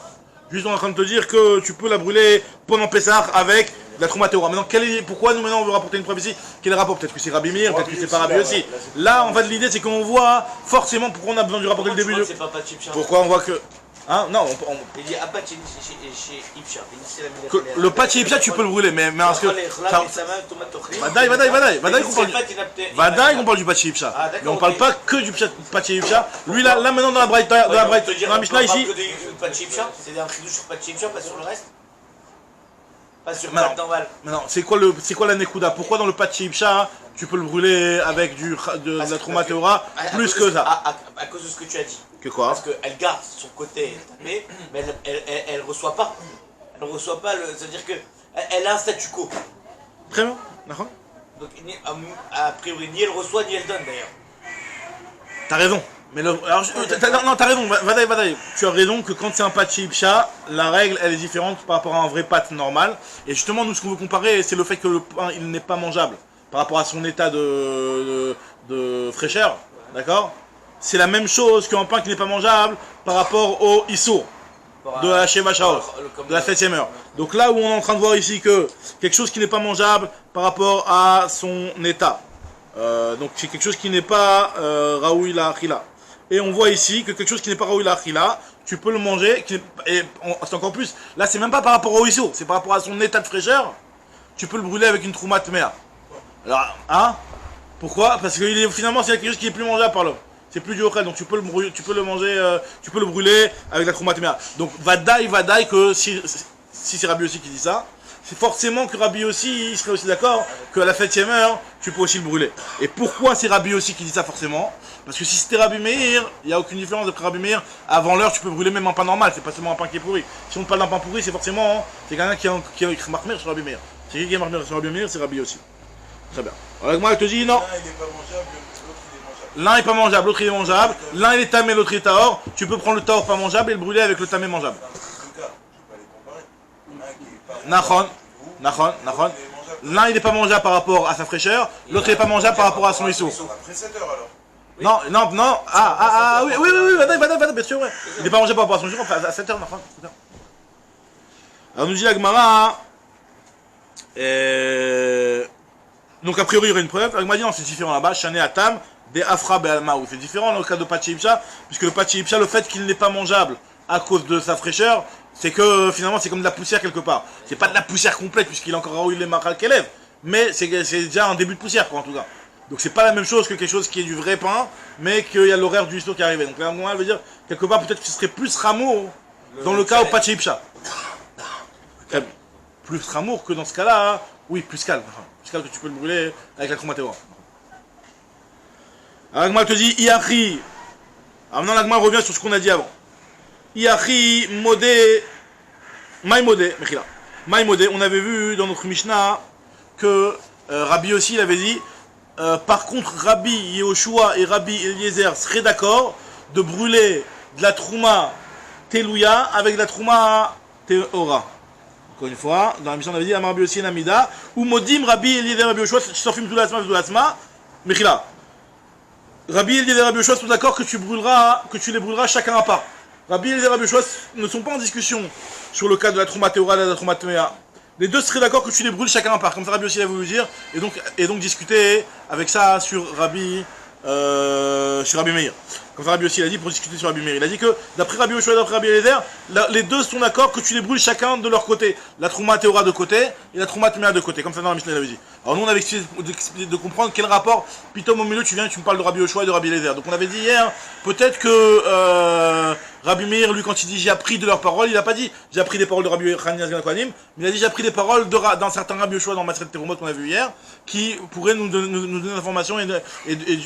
Juste on est en train de te dire que tu peux la brûler pendant Pessah avec de la Trouma Teora. Maintenant, pourquoi nous maintenant on veut rapporter une preuve ici? Quel est le rapport? Peut-être que c'est Rabbi Meir, peut-être que c'est pas Rabbi aussi. Là, en fait, l'idée c'est qu'on voit forcément pourquoi on a besoin du rapport dès le début. C'est pas de chipcha. Pourquoi on voit que. Hein? Non, Il dit Abba chez Ipcha. le patch Ipcha tu peux le brûler, mais parce que. Vadaï qu'on parle du patch Ipcha. Mais on parle pas que du patch Ipcha. Lui là maintenant dans la Braïta, dans la Mishnah ici. C'est un chidouche sur patch Ipcha, pas sur le reste. Pas sur le normal. Maintenant, c'est quoi la Nekuda? Pourquoi dans le patch Ipcha tu peux le brûler avec de la Trouma Teora plus que ça? À cause de ce que tu as dit. Que quoi? Parce qu'elle garde son côté tapé, mais elle reçoit pas. Elle reçoit pas le. C'est-à-dire qu'elle a un statu quo. Très bien, d'accord. Donc a priori ni elle reçoit ni elle donne d'ailleurs. T'as raison. Mais non, t'as raison, Vadaï. Tu as raison que quand c'est un patch Ipcha, la règle elle est différente par rapport à un vrai pâte normal. Et justement, nous ce qu'on veut comparer, c'est le fait que le pain il n'est pas mangeable par rapport à son état de fraîcheur. D'accord? C'est la même chose qu'un pain qui n'est pas mangeable par rapport au Issour de la Sheva Shaot, de la 7ème heure. Donc là où on est en train de voir ici que quelque chose qui n'est pas mangeable par rapport à son état. Donc c'est quelque chose qui n'est pas Raoui la Achila. Et on voit ici que quelque chose qui n'est pas Raoui la Achila, tu peux le manger, et c'est encore plus. Là c'est même pas par rapport au Issour, c'est par rapport à son état de fraîcheur. tu peux le brûler avec une trouma tmea. Alors, hein? Pourquoi? Parce que finalement, c'est quelque chose qui est plus mangeable par l'homme. C'est plus du ochel, donc tu peux le brûler, tu peux le brûler avec la trouma tmea. Donc, vadaï que si c'est Rabbi aussi qui dit ça, c'est forcément que Rabbi aussi, il serait aussi d'accord qu'à la 7e heure, tu peux aussi le brûler. Et pourquoi c'est Rabbi aussi qui dit ça forcément? Parce que si c'était Rabbi Meir, il n'y a aucune différence d'après Rabbi Meir. Avant l'heure, tu peux brûler même un pain normal, c'est pas seulement un pain qui est pourri. Si on te parle d'un pain pourri, c'est forcément, c'est quelqu'un qui a marqué sur Rabbi Meir. C'est qui est marqué sur Rabbi Meir, c'est Rabbi aussi. Très bien. Alors moi, je te dis non. L'un il est pas mangeable, l'autre il est mangeable. L'un est pas mangeable, l'autre il est mangeable. L'un il est tamé, l'autre il est tahor. Tu peux prendre le tahor pas mangeable et le brûler avec le tamé mangeable. Dans les deux cas, je ne vais pas les comparer. L'un qui est pas Nahon. il est mangeable. L'un il est pas mangeable par rapport à sa fraîcheur, l'autre il est pas mangeable par rapport à son issour. Après 7 heures alors. Non. Oui, vadaï, bien sûr, ouais. Il n'est pas mangeable par rapport à son issour, enfin, à 7h, Nahon. Alors nous dit la Gemara. Donc a priori il y aurait une preuve. La Gemara dit non, c'est différent là-bas. Shané Atam, des Afra Be'almaou. C'est différent dans le cas de Pachi Ipsha, puisque le Pachi Ipsha, le fait qu'il n'est pas mangeable à cause de sa fraîcheur, c'est que finalement c'est comme de la poussière quelque part. C'est pas de la poussière complète puisqu'il est encore raoui les maral qu'élève, mais c'est déjà un début de poussière quoi en tout cas. Donc c'est pas la même chose que quelque chose qui est du vrai pain, mais qu'il y a l'horaire du histoire qui est arrivé. Donc là moi elle veut dire quelque part peut-être que ce serait plus ramour dans le cas au Pachi Ipsha. Plus ramour que dans ce cas-là, hein. Oui plus calme. Enfin, plus calme que tu peux le brûler avec la chromatéora. Alors Agma te dit Iachi. Alors maintenant l'Agma revient sur ce qu'on a dit avant. Iachi modé Maïmodé, Mechila. Maïmodé, on avait vu dans notre Mishnah que Rabbi aussi il avait dit par contre Rabbi Yehoshua et Rabbi Eliezer seraient d'accord de brûler de la trouma telouya avec de la trouma teora. Encore une fois, dans la Mishnah on avait dit Amar Rabbi aussi et Namida ou modim Rabbi Eliezer Rabbi Yehoshua s'enfument tout l'asma Mechila. Rabbi Eliezer et Rabbi Yehoshua sont d'accord que tu les brûleras chacun à part. Rabbi Eliezer et Rabbi Yehoshua ne sont pas en discussion sur le cas de la trouma théora et de la trouma tmea. Les deux seraient d'accord que tu les brûles chacun à part. Comme ça Rabbi aussi a voulu dire et donc discuter avec ça sur Rabbi Meir. Comme ça Rabbi aussi a dit pour discuter sur Rabbi Meir. Il a dit que d'après Rabbi Yehoshua et d'après Rabbi Eliezer, les deux sont d'accord que tu les brûles chacun de leur côté. La trouma théora de côté et la trouma tmea de côté. Comme ça dans la Mishnah il avait dit. Alors nous on avait expliqué de comprendre quel rapport. Pitom au milieu tu viens et tu me parles de Rabbi Yehoshua et de Rabbi Eliezer. Donc on avait dit hier peut-être que Rabbi Meir, lui, quand il dit j'ai appris de leurs paroles, il n'a pas dit j'ai appris des paroles de Rabbi Hanina Sgan Kohanim, mais il a dit j'ai appris des paroles d'un certain Rabbi Yehoshua dans Maseret Terumot qu'on a vu hier, qui pourrait nous donner l'information et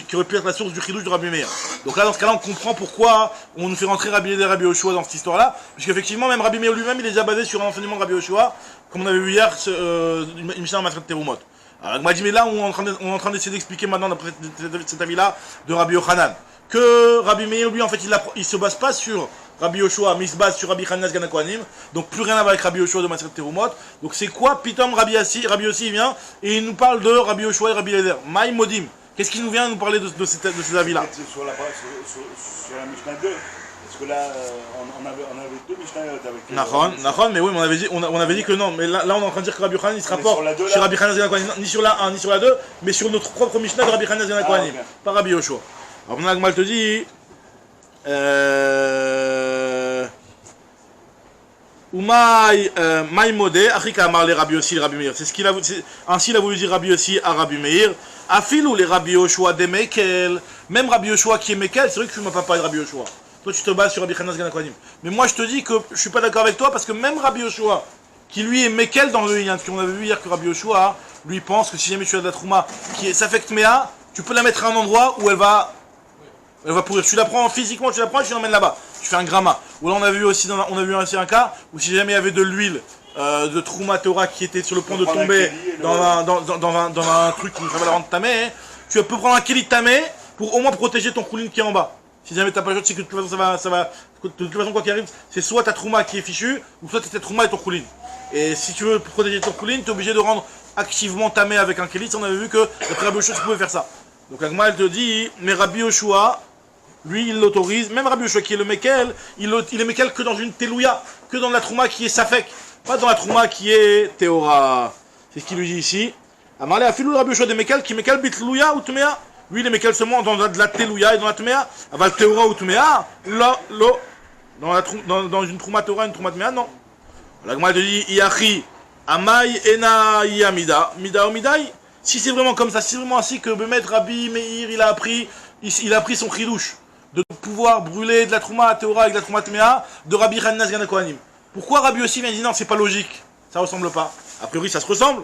qui aurait pu être la source du chidouche de Rabbi Meir. Donc là, dans ce cas-là, on comprend pourquoi on nous fait rentrer Rabbi Eliezer et Rabbi Yehoshua dans cette histoire-là, puisqu'effectivement, même Rabbi Meir lui-même, il est déjà basé sur un enseignement de Rabbi Yehoshua, comme on avait vu hier, une Mishnah dans Maseret Terumot. Alors, il m'a dit, mais là, on est en train d'essayer d'expliquer maintenant, d'après cet avis-là, de Rabbi Yochanan, que Rabbi Meir, lui, en fait, il se base pas sur Rabbi Yehoshua, mais il se base sur Rabbi Hanina Sgan Kohanim, donc plus rien à voir avec Rabbi Yehoshua de Maseret Terumot. Donc c'est quoi Pitom Rabbi aussi il vient et il nous parle de Rabbi Yehoshua et Rabbi Eliezer. Maï Modim. Qu'est-ce qui nous vient nous parler de ces avis-là? Sur la Mishnah 2, parce que là, on avait deux Mishnah avec... Nahon, mais oui, mais on avait dit que non, mais là on est en train de dire que Rabbi Yochanan il se rapporte sur Rabbi Hanina Sgan Kohanim, ni sur la 1, ni sur la 2, mais sur notre propre Mishnah de Rabbi Hanina Sgan Kohanim, pas Rabbi Yehoshua. Alors on a Agmal te dit... Maïmodé, Afrika Amar les Rabbi aussi, Rabbi Meir. C'est ce qu'il a ainsi il a voulu dire Rabbi aussi à Rabbi Meir. Afilou les Rabbi Yehoshua des Mekel. Même Rabbi Yehoshua qui est Mekel, c'est vrai que tu ne m'as pas parlé de Rabbi Yehoshua. Toi tu te bases sur Rabbi Hanina Sgan Kohanim. Mais moi je te dis que je suis pas d'accord avec toi parce que même Rabbi Yehoshua, qui lui est Mekel dans le Yann, qu'on avait vu hier que Rabbi Yehoshua, lui pense que si jamais tu as de la trouma qui est Safek Tmea, tu peux la mettre à un endroit où elle va pourrir. Tu la prends physiquement, tu la prends et tu l'emmènes là-bas. Tu fais un gramma. Ou là on a vu aussi un cas où si jamais il y avait de l'huile de Trouma Torah qui était sur le point de tomber dans un truc qui nous fait la rendre tamé, tu peux prendre un keli tamé pour au moins protéger ton kouline qui est en bas. Si jamais t'as pas le choix, c'est que de toute façon ça va de toute façon quoi qu'il arrive, c'est soit ta Trouma qui est fichue, ou soit ta Trouma et ton kouline. Et si tu veux protéger ton kouline, tu es obligé de rendre activement tamé avec un keli. On avait vu que d'après Rabbi Yehoshua tu pouvais faire ça. Donc Agma elle te dit, mais Rabbi Yehoshua, lui, il l'autorise. Même Rabbi Yehoshua qui est le Mekel, il est Mekel que dans une Telouya, que dans la Trouma qui est Safek, pas dans la Trouma qui est Théora. C'est ce qu'il lui dit ici. Amarle afilou Rabbi Yehoshua de Mekel, qui Mekel bitlouya ou Tmea. Lui, il est Mekel seulement dans de la Telouya et dans la Tmea. Aval Théora ou Tmea, dans une Trouma Théora, une Trouma Tmea, non. La Gemara te dit, Iachi, Amai ena yamida, mida omidai. Si c'est vraiment comme ça, si c'est vraiment ainsi que Bemet Rabbi Meir, il a appris son chidouche de pouvoir brûler de la trouma à Théora avec de la trouma Tmea de Rabbi Hanina Sgan Kohanim. Pourquoi Rabbi aussi vient dire non, c'est pas logique, ça ressemble pas. A priori, ça se ressemble.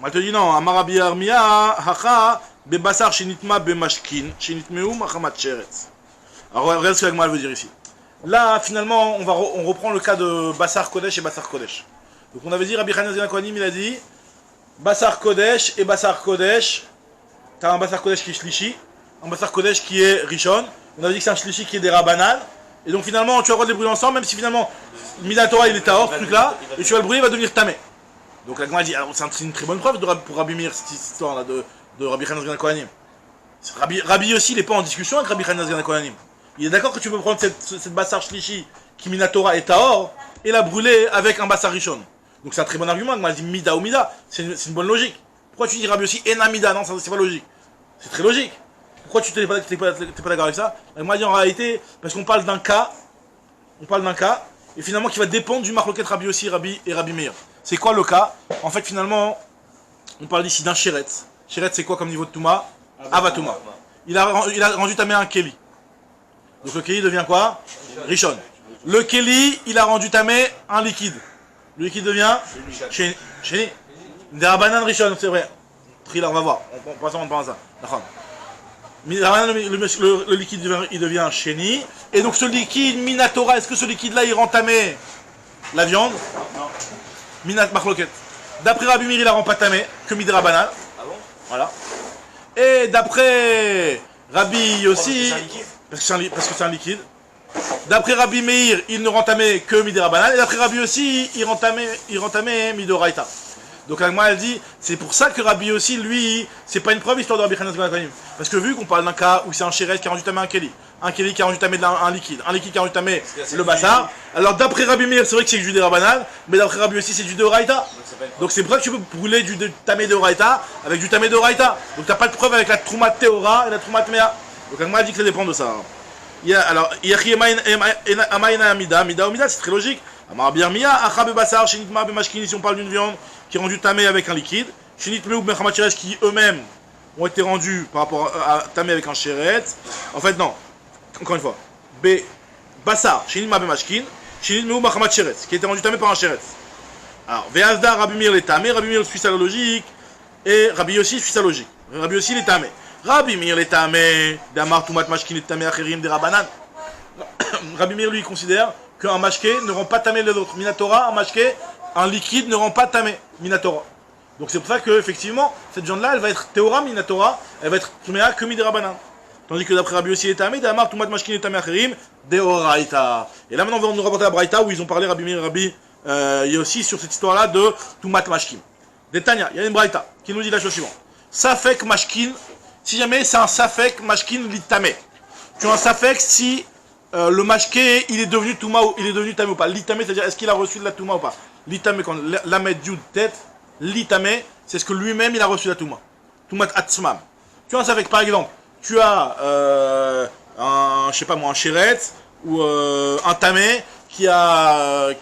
On te dit non, Amar Rabbi Armia, Hacha, Bebasar Shinitma Bemashkin, Shinitmeu Machamat Sheretz. Alors regarde ce que l'Agma veut dire ici. Là, finalement, on reprend le cas de Bassar Kodesh et Bassar Kodesh. Donc on avait dit, Rabbi Hanina Sgan Kohanim, il a dit Bassar Kodesh et Bassar Kodesh. T'as un Bassar Kodesh qui est Shlishi, un Bassar Kodesh qui est Rishon. On avait dit que c'est un Shlishi qui est des Rabbanan. Et donc finalement, tu vas le droit de les brûler ensemble, même si finalement, Minatora il est Tahor, ce truc là, et tu vas le brûler, il va devenir Tamé. Donc la Gemara dit, c'est une très bonne preuve pour Rabbi Meir, cette histoire là de Rabbi Hanina Sgan Kohanim. Rabbi aussi, il n'est pas en discussion avec Rabbi Hanina Sgan Kohanim. Il est d'accord que tu peux prendre cette Bassar Shlishi qui Minatora est Tahor, et la brûler avec un Bassar Rishon. Donc c'est un très bon argument, il m'a dit Mida ou Mida, c'est une bonne logique. Pourquoi tu dis Rabbi aussi Ena Mida? Non, c'est pas logique. C'est très logique. Pourquoi tu t'es pas d'accord avec ça? Il m'a dit en réalité, parce qu'on parle d'un cas, et finalement qui va dépendre du marloquet Rabbi aussi, Rabbi et Rabbi Meir. C'est quoi le cas? En fait finalement, on parle ici d'un Sheret. Sheret c'est quoi comme niveau de Touma? Avatouma. Il a rendu Tamé un Keli. Donc le Keli devient quoi? Rishon. Le Keli, il a rendu Tamé un liquide. Le liquide devient Chéni. Des Rabbanan Rishon, c'est vrai. Trila, on va voir. On passe à ça. D'accord. Le liquide il devient Chéni. Et donc ce liquide, Minatora, est-ce que ce liquide-là, il rend tamé la viande? Non. Minat Machloket. D'après Rabbi Meir, il la rend pas tamé, que Mid Rabbanan. Ah bon? Voilà. Et d'après Rabbi aussi, parce que c'est un liquide. D'après Rabbi Meir, il ne rend tamé que Mid Rabbanan. Et d'après Rabbi aussi, il rend tamé Midoraita. Donc l'Agma elle dit, c'est pour ça que Rabbi aussi, lui, c'est pas une preuve histoire de Rabbi Hanina Sgan Kohanim. Parce que vu qu'on parle d'un cas où c'est un Sheret qui a rendu tamé un Keli qui a rendu tamé un liquide qui a rendu tamé le Bassar, alors d'après Rabbi Meir, c'est vrai que c'est du Rabbanan, mais d'après Rabbi aussi, c'est du Deoraita. Donc c'est pour ça que tu peux brûler du tamé Deoraita avec du tamé Deoraita. Donc t'as pas de preuve avec la Trouma Théora et la Trouma Tmea. Donc l'Agma dit que ça dépend de ça. Alors, Yachi Amaina Mida, Mida ou Mida, c'est très logique. Amar Birmia, Achabe Bassar, Shinitma Bemashkin, si on parle d'une viande qui est rendue tamé avec un liquide, Shinitme ou Bechamat Sheretz qui eux-mêmes ont été rendus par rapport à tamé avec un Sheretz. En fait, non. Encore une fois. Bassar, Shinitma Bemashkin, Shinitme ou Bechamat Sheretz qui a été rendu tamé par un Sheretz. Alors, Ve'azda, Rabbi Meir les tamé, Rabbi Meir suit sa logique, et Rabbi aussi suit sa logique. Rabbi aussi les tamé. Rabbi Meir les tamé, Damar Tumat Mashkin les tamé Acherim des Rabbanan. Rabbi Meir lui considère qu'un mashké ne rend pas tamé les autres. Minatora, un mashké, un liquide ne rend pas tamé Minatora. Donc c'est pour ça que effectivement cette viande-là, elle va être Théora Minatora, elle va être Tuméa que Midirabanan. Tandis que d'après Rabbi aussi est tamé, Damar Tumat Mashkin et tamé Acherim Deoraita. Et là maintenant on va nous rapporter la Braïta où ils ont parlé Rabbi Meir et Rabbi il y a aussi sur cette histoire-là de Tumat Mashkin. Détania, il y a une Braïta qui nous dit la chose suivante. Safek Mashkin, si jamais c'est un Safek Mashkin litamé. Tu as un Safek si le mashké, il est devenu Touma ou il est devenu Tamé ou pas. Litamé, c'est-à-dire est-ce qu'il a reçu de la Touma ou pas. Litamé, quand Lamed Yud tête, Litamé, c'est ce que lui-même il a reçu de la Touma. Toumat Atzmam. Tu vois, ça fait que par exemple, tu as un, je sais pas moi, un Sheretz ou un Tamé qui a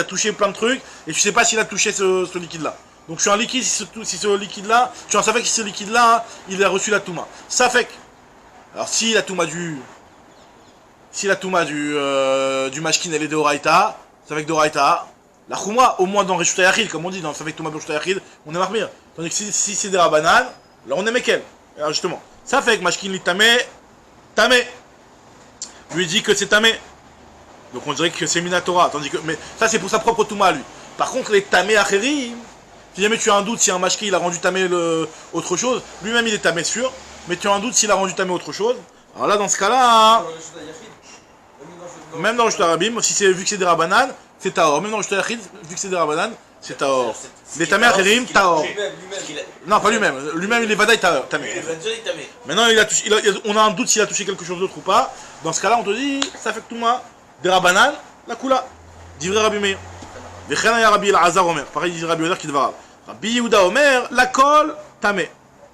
touché plein de trucs et tu sais pas s'il a touché ce liquide-là. Donc je suis un liquide, si ce liquide-là, tu en savais que si ce liquide-là, il a reçu la Touma. Ça fait que, alors si la Touma du mashkin elle est d'Oraita, c'est avec d'Oraita, la Chouma, au moins dans Reshut Yachid, comme on dit, dans avec Touma Reshut Yachid, on est marmire. Tandis que si c'est des Rabbanan, là on est Mekel. Alors justement, ça fait que mashkin lit tamé, lui dit que c'est tamé. Donc on dirait que c'est Minatora, tandis que, mais ça c'est pour sa propre Touma lui. Par contre les tamé acherim, si jamais tu as un doute si un mashkin il a rendu tamé autre chose, lui-même il est tamé sûr, mais tu as un doute s'il a rendu tamé autre chose. Alors là dans ce cas-là, même dans le Reshut Rabim, si c'est vu que c'est des Rabbanan, c'est Tahor. Même dans le Reshut Yachid, vu que c'est des Rabbanan, c'est Tahor. Les Tamé Acherim, Tahor. Non, pas lui-même. Lui-même, il est Vadaï Tamé. Maintenant, on a un doute s'il a touché quelque chose d'autre ou pas. Dans ce cas-là, on te dit, ça fait que Touma, des Rabbanan, la Kula. Divrei Rabbi Meir. Vechena ya Rabbi El-Azar Omer. Pareil, dit Rabbi Elazar qui devra. Rabbi Yehuda Omer, la Kol, Tamé.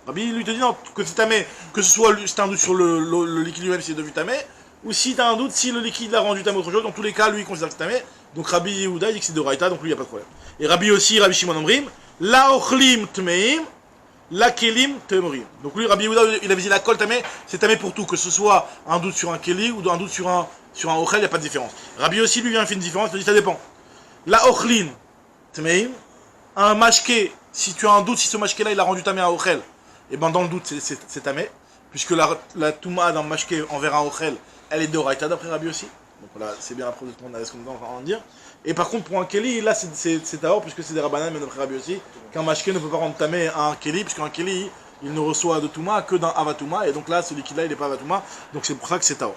Rabbi lui te dit non, que c'est Tamé, que ce soit c'est un doute sur le liquide lui-même s'il est devenu Tamé. Ou si tu as un doute, si le liquide l'a rendu tamé autre chose, dans tous les cas, lui il considère que c'est tamé. Donc Rabbi Yehuda dit que c'est de Raïta, donc lui il n'y a pas de problème. Et Rabbi aussi, Rabbi Shimon Omrim, la ochlim tmeim, la kelim temorim. Donc lui, Rabbi Yehuda, il avait dit la kol tamé, c'est tamé pour tout, que ce soit un doute sur un keli ou un doute sur un ochel, il n'y a pas de différence. Rabbi aussi, lui, il fait une différence, il dit ça dépend. La ochlin tmeim, un mashké, si tu as un doute, si ce mashké-là, il a rendu tamé à ochel, et ben dans le doute, c'est tamé, puisque la touma d'un mashké envers un ochel, elle est d'oraïta d'après Rabbi aussi. Donc voilà, c'est bien la preuve de ce qu'on est en train de dire. Et par contre, pour un Keli, là, c'est taor, puisque c'est des Rabbanan, mais d'après Rabbi aussi, qu'un mashké ne peut pas rendre tamé à un Keli, puisqu'un Keli, il ne reçoit de Touma que d'un Avatouma, et donc là, ce liquide-là, il n'est pas Avatouma, donc c'est pour ça que c'est taor.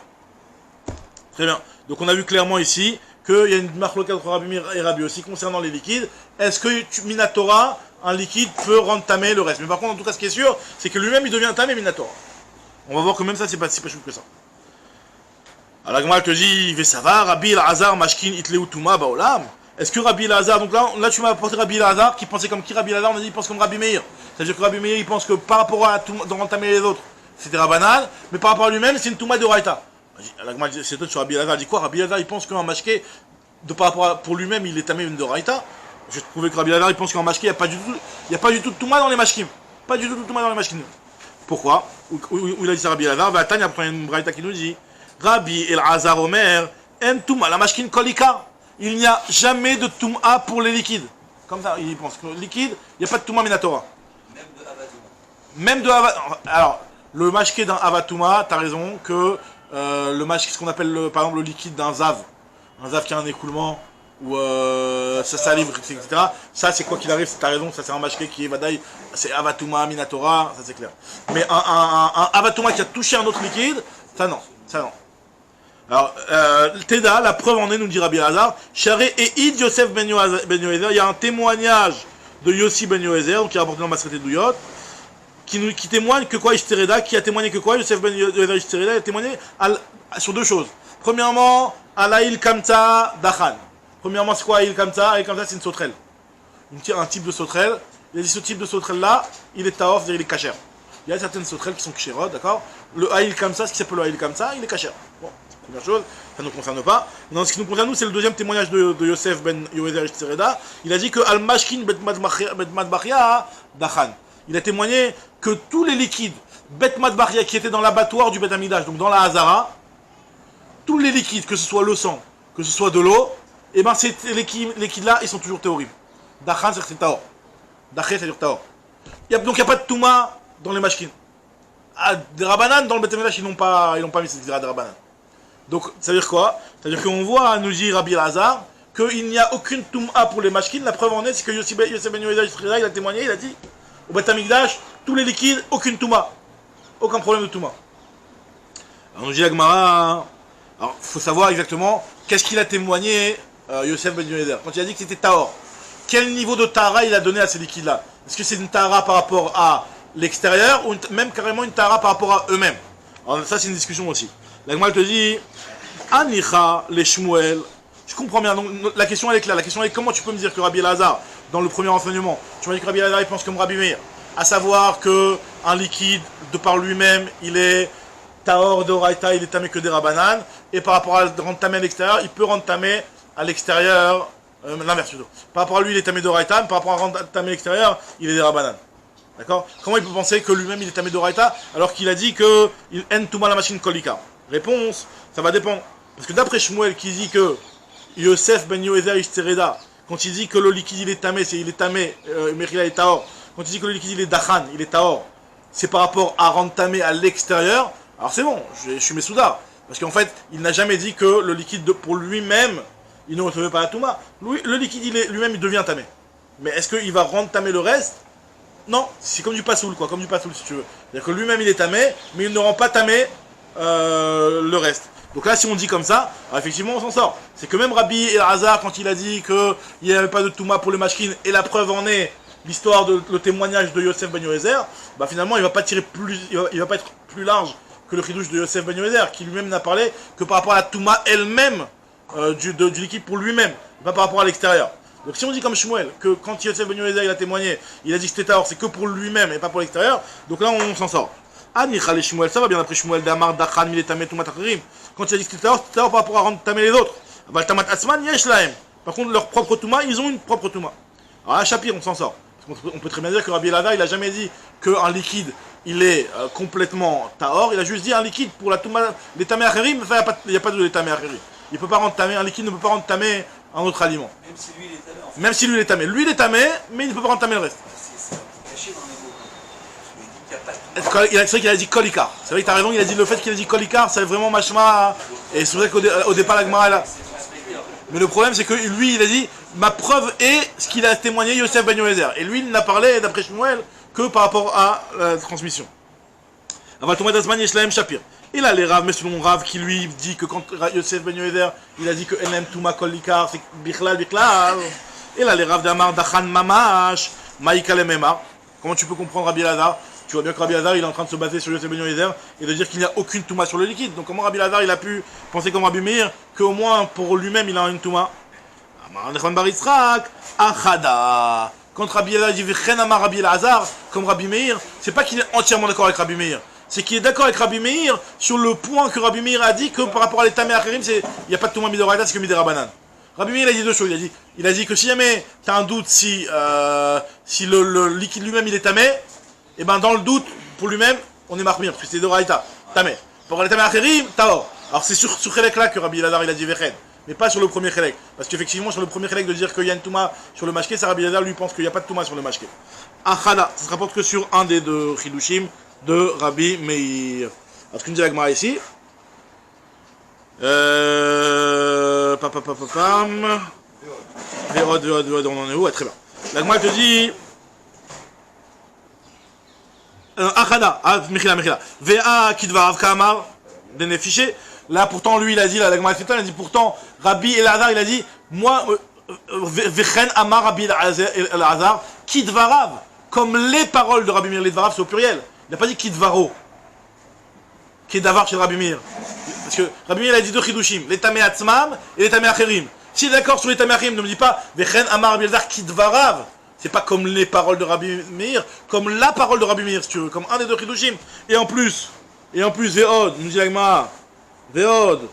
Très bien. Donc on a vu clairement ici qu'il y a une marloquette entre Rabbi Meir et Rabbi aussi concernant les liquides. Est-ce que Minatora, un liquide, peut rendre tamé le reste? Mais par contre, en tout cas, ce qui est sûr, c'est que lui-même, il devient tamé Minatora. On va voir que même ça, c'est pas si chouette que ça. Alors la Gemara te dit, Vesava, Rabbi El-Hazar, Mashkin, Itleu, Touma, Baolam. Est-ce que Rabbi El-Hazar, donc là tu m'as apporté Rabbi El-Hazar, qui pensait comme qui Rabbi El-Hazar? On a dit, il pense comme Rabbi Meir. C'est-à-dire que Rabbi Meir, il pense que par rapport à Touma, dans entamer les autres, c'était Rabbanal, mais par rapport à lui-même, c'est une Touma de Raïta. La Gemara dit, c'est toi sur Rabbi El-Hazar, il dit quoi? Rabbi El-Hazar, il pense qu'un mashké, par rapport à, pour lui-même, il est tamé une de Raïta. Je vais trouver que Rabbi El-Hazar, il pense qu'un mashké, il n'y a pas du tout de Touma dans les mashkim. Pas du tout de Touma dans les mashkim. Pourquoi? Où il a dit ça Rabbi El-Hazar? Va Tanya, après une Raïta qui nous dit, Rabbi El-Hazar Omer, en Touma, la mashkin kolika. Il n'y a jamais de Touma pour les liquides. Comme ça, il pense que liquide, il n'y a pas de Touma Minatora. Même de Avatouma. Alors, le mashké d'un Avatouma, t'as raison que le mashké, ce qu'on appelle par exemple le liquide d'un Zav. Un Zav qui a un écoulement, ou ça salive, etc. Ça, c'est quoi qu'il arrive, t'as raison, ça c'est un mashké qui est Vadaï, c'est Avatouma, Minatora, ça c'est clair. Mais un Avatouma qui a touché un autre liquide, ça non. Alors, Teda, la preuve en est, nous dit Rabbi El-Hazar, Charé et Id Yosef ben Yoézer, il y a un témoignage de Yossi ben Yoézer, qui est rapporté dans Masret Douyot, qui témoigne que quoi Ishtereda, qui a témoigné que quoi Yosef ben Yoézer Ishtereda, il a témoigné sur deux choses. Premièrement, Alaïl Kamta Dachan. Premièrement, c'est quoi Alaïl Kamta? Alaïl Kamta, c'est une sauterelle. Un type de sauterelle. Il a dit ce type de sauterelle-là, il est taof, c'est-à-dire il est kasher. Il y a certaines sauterelles qui sont kshérot, d'accord? Le Haïl Kamsa, ce qui s'appelle le Haïl Kamsa, il est kasher. Bon, première chose, ça ne nous concerne pas. Dans ce qui nous concerne, nous, c'est le deuxième témoignage de Yosef ben Yoézer Ishtereda. Il a dit que Al-Mashkin bet Madbachia Dachan. Il a témoigné que tous les liquides Bet Madbachia qui étaient dans l'abattoir du Bet Amidash, donc dans la Hazara, tous les liquides, que ce soit le sang, que ce soit de l'eau, et ben ces liquides-là, ils sont toujours théorim. Dachan, c'est Taor. Daché, c'est-à-dire Taor. Donc il n'y a pas de Touma dans les mashkin. Ah, des Rabbanan, dans le Bet Amidash, ils n'ont pas mis cette Zira de Rabbanan. Donc, ça veut dire quoi? Ça veut dire qu'on voit, nous dit Rabbi El-Hazar, qu'il n'y a aucune Touma pour les mashkin. La preuve en est, c'est que Yosef ben Yoézer il a témoigné, il a dit, au Bet Amidash, tous les liquides, aucune Touma. Aucun problème de Touma. Alors, nous dit la Gemara, alors, il faut savoir exactement qu'est-ce qu'il a témoigné, Yosef ben Yoézer, quand il a dit que c'était Taor. Quel niveau de Tahara il a donné à ces liquides-là? Est-ce que c'est une Tahara par rapport à l'extérieur ou même carrément une Tahara par rapport à eux-mêmes? Alors ça c'est une discussion aussi. La Gemara te dit Anicha les Shmuel. Je comprends bien. Donc la question elle est claire. La question est comment tu peux me dire que Rabbi El-Hazar dans le premier enseignement, tu m'as dit que Rabbi El-Hazar il pense comme Rabbi Meir, à savoir que un liquide de par lui-même il est Taor de Raïta, il est tamé que des Rabbanan, et par rapport à rendre tamé à l'extérieur, il peut rendre tamé à l'extérieur. L'inverse plutôt. Par rapport à lui, il est tamé d'Oraïta, mais par rapport à rendre tamé à l'extérieur, il est des Rabbanan. D'accord? Comment il peut penser que lui-même il est tamé d'Oraïta alors qu'il a dit que il en touma la machine kolika? Réponse, ça va dépendre. Parce que d'après Shmuel qui dit que Yosef ben Yoézer Ishtereda, quand il dit que le liquide il est tamé, il est tamé, Mechila est taor. Quand il dit que le liquide il est dachan, il est taor, c'est par rapport à rendre tamé à l'extérieur. Alors c'est bon, je suis Messoudar. Parce qu'en fait, il n'a jamais dit que le liquide pour lui-même il ne recevait pas la Touma. Le liquide, lui-même, il devient tamé. Mais est-ce qu'il va rendre tamé le reste? Non, c'est comme du pasoul, quoi, comme du pasoul, si tu veux. C'est-à-dire que lui-même, il est tamé, mais il ne rend pas tamé le reste. Donc là, si on dit comme ça, alors effectivement, on s'en sort. C'est que même Rabbi El-Hazar, quand il a dit qu'il n'y avait pas de Touma pour le mashkin, et la preuve en est l'histoire le témoignage de Yosef ben Yoézer, bah finalement, il va pas tirer plus, il va pas être plus large que le chidouche de Yosef ben Yoézer, qui lui-même n'a parlé que par rapport à la Touma elle-même, du liquide pour lui-même, pas par rapport à l'extérieur. Donc si on dit comme Shmuel, que quand Yosef ben Yoézer il a témoigné, il a dit que c'était Taor, c'est que pour lui-même et pas pour l'extérieur, donc là on s'en sort. Anicha les Shmuel, ça va bien après Shmuel, Damar, Dachan, Miletamé, Toumatachirim. Quand il a dit que c'était Taor par rapport à rendre tamé les autres. Valtamat Asman, Yesh Lahem. Par contre, leur propre Touma, ils ont une propre Touma. Alors là, Shapir, on s'en sort. On peut très bien dire que Rabbi Elazar, il a jamais dit qu'un liquide, il est complètement tahor. Il a juste dit un liquide pour la touma, les tamé acherim, enfin, il n'y a pas de tamé acherim. Il peut pas rendre tamé, un liquide ne peut pas rendre tamé un autre aliment. Même si lui il est tamé en fait. Même si lui il est tamé. Lui il est tamé, mais il ne peut pas rendre tamé le reste. C'est caché dans les mots. Il dit qu'il n'y a pas de C'est vrai qu'il a dit kolikar. C'est vrai que tu as raison, il a dit le fait qu'il a dit kolikar, c'est vraiment machma. Et c'est vrai qu'au départ, la Gemara, là. Mais le problème, c'est que lui, il a dit ma preuve est ce qu'il a témoigné Yosef Ben Yoézer. Et lui, il n'a parlé, d'après Shmuel, que par rapport à la transmission. Aval Tomat Asman Yeshlaem Shapir. Et là, les Rav, mais selon Rav, qui lui dit que quand Yosef Ben Yoézer, il a dit que Enem Touma Kolikar, c'est Bichlal. Et là, les Rav d'Amar Dachan Mamash, Maïka Lemema. Comment tu peux comprendre Rabbi Elazar? Tu vois bien que Rabbi Elazar, il est en train de se baser sur Yosef Ben Yoézer et de dire qu'il n'y a aucune Touma sur le liquide. Donc comment Rabbi Elazar, il a pu penser comme Rabbi Meir qu'au moins pour lui-même, il a une Touma? Amar Bar Yitzhak, Achada. Quand Rabbi Elazar dit V'chen Amar Rabbi Elazar, comme Rabbi Meir, c'est pas qu'il est entièrement d'accord avec Rabbi Meir. C'est qu'il est d'accord avec Rabbi Meir sur le point que Rabbi Meir a dit que par rapport à l'étamé acherim, il n'y a pas de Touma Midoraita, c'est que Miderabanan. Rabbi Meir, il a dit deux choses. Il a dit que si jamais tu as un doute si le liquide lui-même il est tamé, et ben dans le doute, pour lui-même, on est marmir, parce que c'est de Raïta, tamé. Pour l'étamé acherim, taor. Alors c'est sur Chelek là que Rabbi Elazar il a dit Vechen, mais pas sur le premier Chelek. Parce qu'effectivement, sur le premier Chelek de dire qu'il y a une Touma sur le mashké, ça Rabbi Elazar lui pense qu'il n'y a pas de Touma sur le mashké. Achada, ça se rapporte que sur un des deux Chidushim de Rabbi Meir. Alors ce qu'on dit la Gemara ici. Véod, on en est où? Ouais, très bien. La Gemara te dit. Achada, Mechila. Vea Kidvarav Kamar, Denefiché. Là, pourtant, lui, il a dit, la Gemara il a dit, pourtant, Rabbi Elazar, il a dit, moi, Vechen Amar Rabbi Elazar, Kidvarav, comme les paroles de Rabbi Meir, les Dvarav, c'est au pluriel. Il n'a pas dit Kidvaro, Kedavar chez Rabbi Meir. Parce que Rabbi Meir, il a dit deux Chidushim, les Tamé Atzmam et les Tamé Acherim. S'il est d'accord sur les Tamé Acherim, ne me dis pas, Vechen Amar Rabbi Elazar, Kidvarav. C'est pas comme les paroles de Rabbi Meir, comme la parole de Rabbi Meir, si tu veux, comme un des deux Chidushim. Et en plus, Veod, nous dit la Gemara, Veod.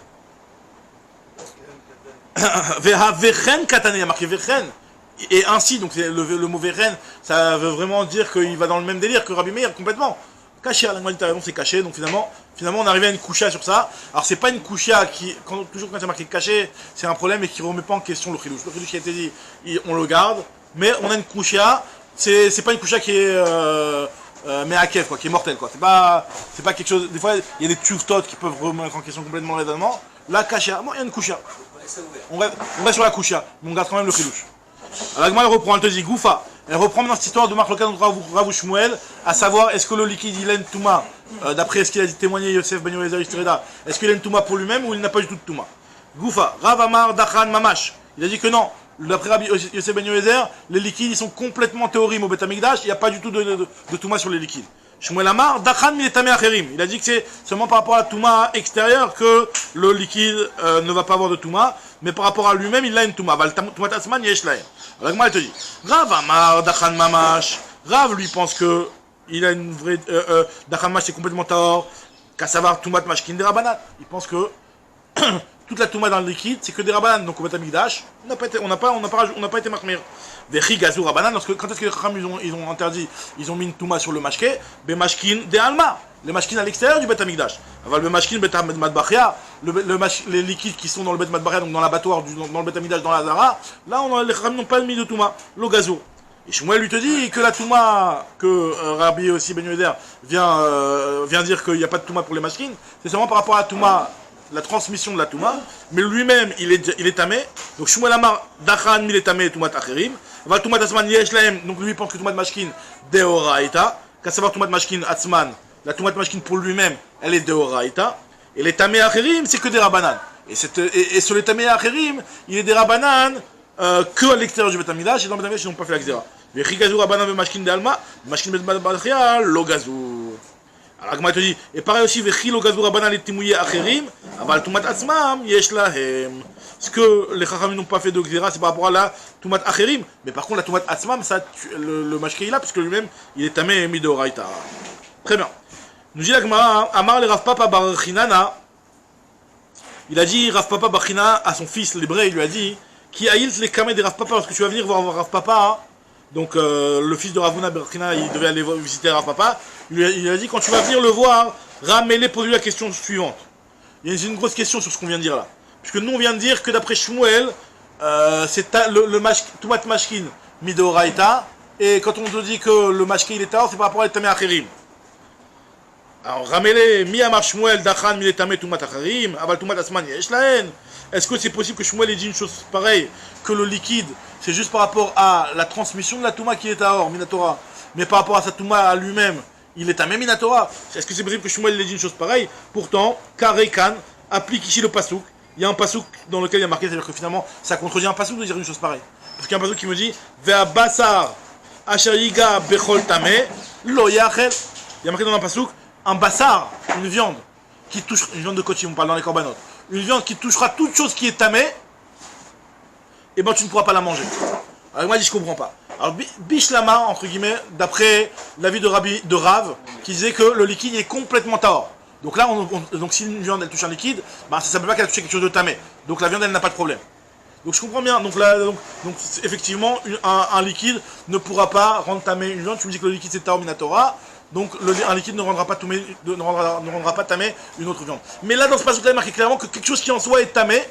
Vechen Katane, il y a marqué Vechen. Et ainsi, donc le mot Vechen, ça veut vraiment dire qu'il va dans le même délire que Rabbi Meir, complètement. Caché, la Gemara dit raison, c'est caché, donc finalement, on est arrivé à une coucha sur ça. Alors c'est pas une coucha qui, toujours quand il y a marqué caché, c'est un problème et qui remet pas en question le chidouche. Le chidouche qui a été dit, on le garde, mais on a une coucha, c'est pas une coucha qui est mais à Kev, quoi, qui est mortelle, quoi. C'est pas quelque chose. Des fois, il y a des tchuftot qui peuvent remettre en question complètement les raisonnements. La kasha, moi, il y a une coucha. On reste sur la coucha, mais on garde quand même le chidouche. Alors, la Gemara, elle reprend, elle te dit Goufa. Elle reprend dans cette histoire de Marc Locan entre Rav ou Shmuel, à savoir, est-ce que le liquide, il a une touma, d'après ce qu'il a dit témoigner Yosef Ben Yoézer Ishtereda, est-ce qu'il a une touma pour lui-même ou il n'a pas du tout de touma? Goufa, Rav Amar Dachan Mamash. Il a dit que non. D'après Rabbi Yosef Ben Yoézer, les liquides, ils sont complètement théorim au Bet Amikdash, il n'y a pas du tout de touma sur les liquides. Shmuel Amar Dachan Miletame Acherim. Il a dit que c'est seulement par rapport à la touma extérieure que le liquide ne va pas avoir de touma, mais par rapport à lui-même, il a une touma. Touma Tasman Yeshlaim. Alors, moi, elle te dit, Rav Amar Dachan Mamash. Rav lui pense que il a une vraie. Dachan Mamash c'est complètement tahor. Qu'à savoir Toumat Mashkin des Rabanan. Il pense que toute la touma dans le liquide, c'est que des Rabanan. Donc au Bet Amikdash, on n'a pas été marmir. Vechi Gazou Rabanan, quand est-ce que les Chacham ils ont interdit, ils ont mis une touma sur le mashké, be Mashkin des Alma. Les mashkin à l'extérieur du Bet Amikdash. Aval be Mashkin Bet Madbachia, les liquides qui sont dans le Bet Madbachia, donc dans l'abattoir, dans le Bet Amikdash, dans la Zara, là les Chacham n'ont pas mis de touma. Le Gazou. Et Shmuel lui te dit que la touma, que Rabbi aussi Ben Yoézer vient dire qu'il n'y a pas de touma pour les mashkin, c'est seulement par rapport à la touma, la transmission de la touma, mais lui-même il est tamé. Donc Shmuel Amar Dachan il est tamé Toumat Acherim. Va Toumat Asman Yeshlaem, donc lui pense que Toumat Mashkin Deoraita. Qu'à savoir Toumat Mashkin Atzman, la Toumat Mashkin pour lui-même, elle est Deoraita. Et les tamé Acherim, c'est que des Rabanan. Et sur les tamé Acherim, il est des Rabanan que à l'extérieur du Bet Amikdash, et dans le Bet Amikdash ils n'ont pas fait la Xéra. Vechi Gazou Rabanan ve Mashkin de Alma, Mashkin Bet Madbachia, lo Gazou. Alors, Agma te dit, et pareil aussi, Vechi lo Gazou Rabanan et Timouye Acherim, aval Toumat Atzmam, yesh lahem. Ce que les Chachamim n'ont pas fait de Xéra, c'est par rapport à la Toumat Acherim, mais par contre, la Toumat Atzmam, ça, le mashké il a, puisque lui-même, il est tamé et midoraita. Très bien. Nous dit l'Agma, Amar le Rav Papa Bar Chinana, il a dit, Rav Papa Bar Chinana, à son fils, l'hébreu, il lui a dit, qui aïlt les kamé des Rav Papa, lorsque tu vas venir voir Rav Papa, donc le fils de Ravuna Bertrina, il devait aller visiter Rav Papa, il a dit quand tu vas venir le voir, ramène-les, pose-lui la question suivante. Il y a une grosse question sur ce qu'on vient de dire là. Puisque nous on vient de dire que d'après Shmuel, c'est le Tumat Mashkin Midoraita, et quand on te dit que le Mashkin il est tard, c'est par rapport à l'Etamé Acherim. Alors ramène-les, Mi Amar Shmuel Dachan Miletame Tumat Acherim, Aval Tumat Asman Yesh Lahen. Est-ce que c'est possible que Shmuel ait dit une chose pareille, que le liquide, c'est juste par rapport à la transmission de la Touma qui est à Or, Minatora, mais par rapport à sa Touma à lui-même, il est à même Minatora. Est-ce que c'est possible que Shmuel ait dit une chose pareille? Pourtant, Karekan applique ici le pasouk. Il y a un pasouk dans lequel il y a marqué, c'est-à-dire que finalement, ça contredit un pasouk de dire une chose pareille. Parce qu'il y a un pasouk qui me dit, Vea Basar Ashariga Bechol Tame, Lo Yachel. Il y a marqué dans un pasouk, un Basar, une viande, qui touche, une viande de cochon, on parle dans les corbanotes. Une viande qui touchera toute chose qui est tamée, et ben tu ne pourras pas la manger. Alors moi je comprends pas. Alors Bishlama, entre guillemets, d'après l'avis de Rav, qui disait que le liquide est complètement tahor. Donc là, donc si une viande elle touche un liquide, ben, ça ne s'appelle pas qu'elle a touché quelque chose de tamé. Donc la viande elle n'a pas de problème. Donc je comprends bien. Donc là, donc effectivement, un liquide ne pourra pas rendre tamé une viande. Tu me dis que le liquide c'est tahor minatora. Donc un liquide ne rendra pas tamé une autre viande. Mais là dans ce passage là il est marqué clairement que quelque chose qui en soi est tamé.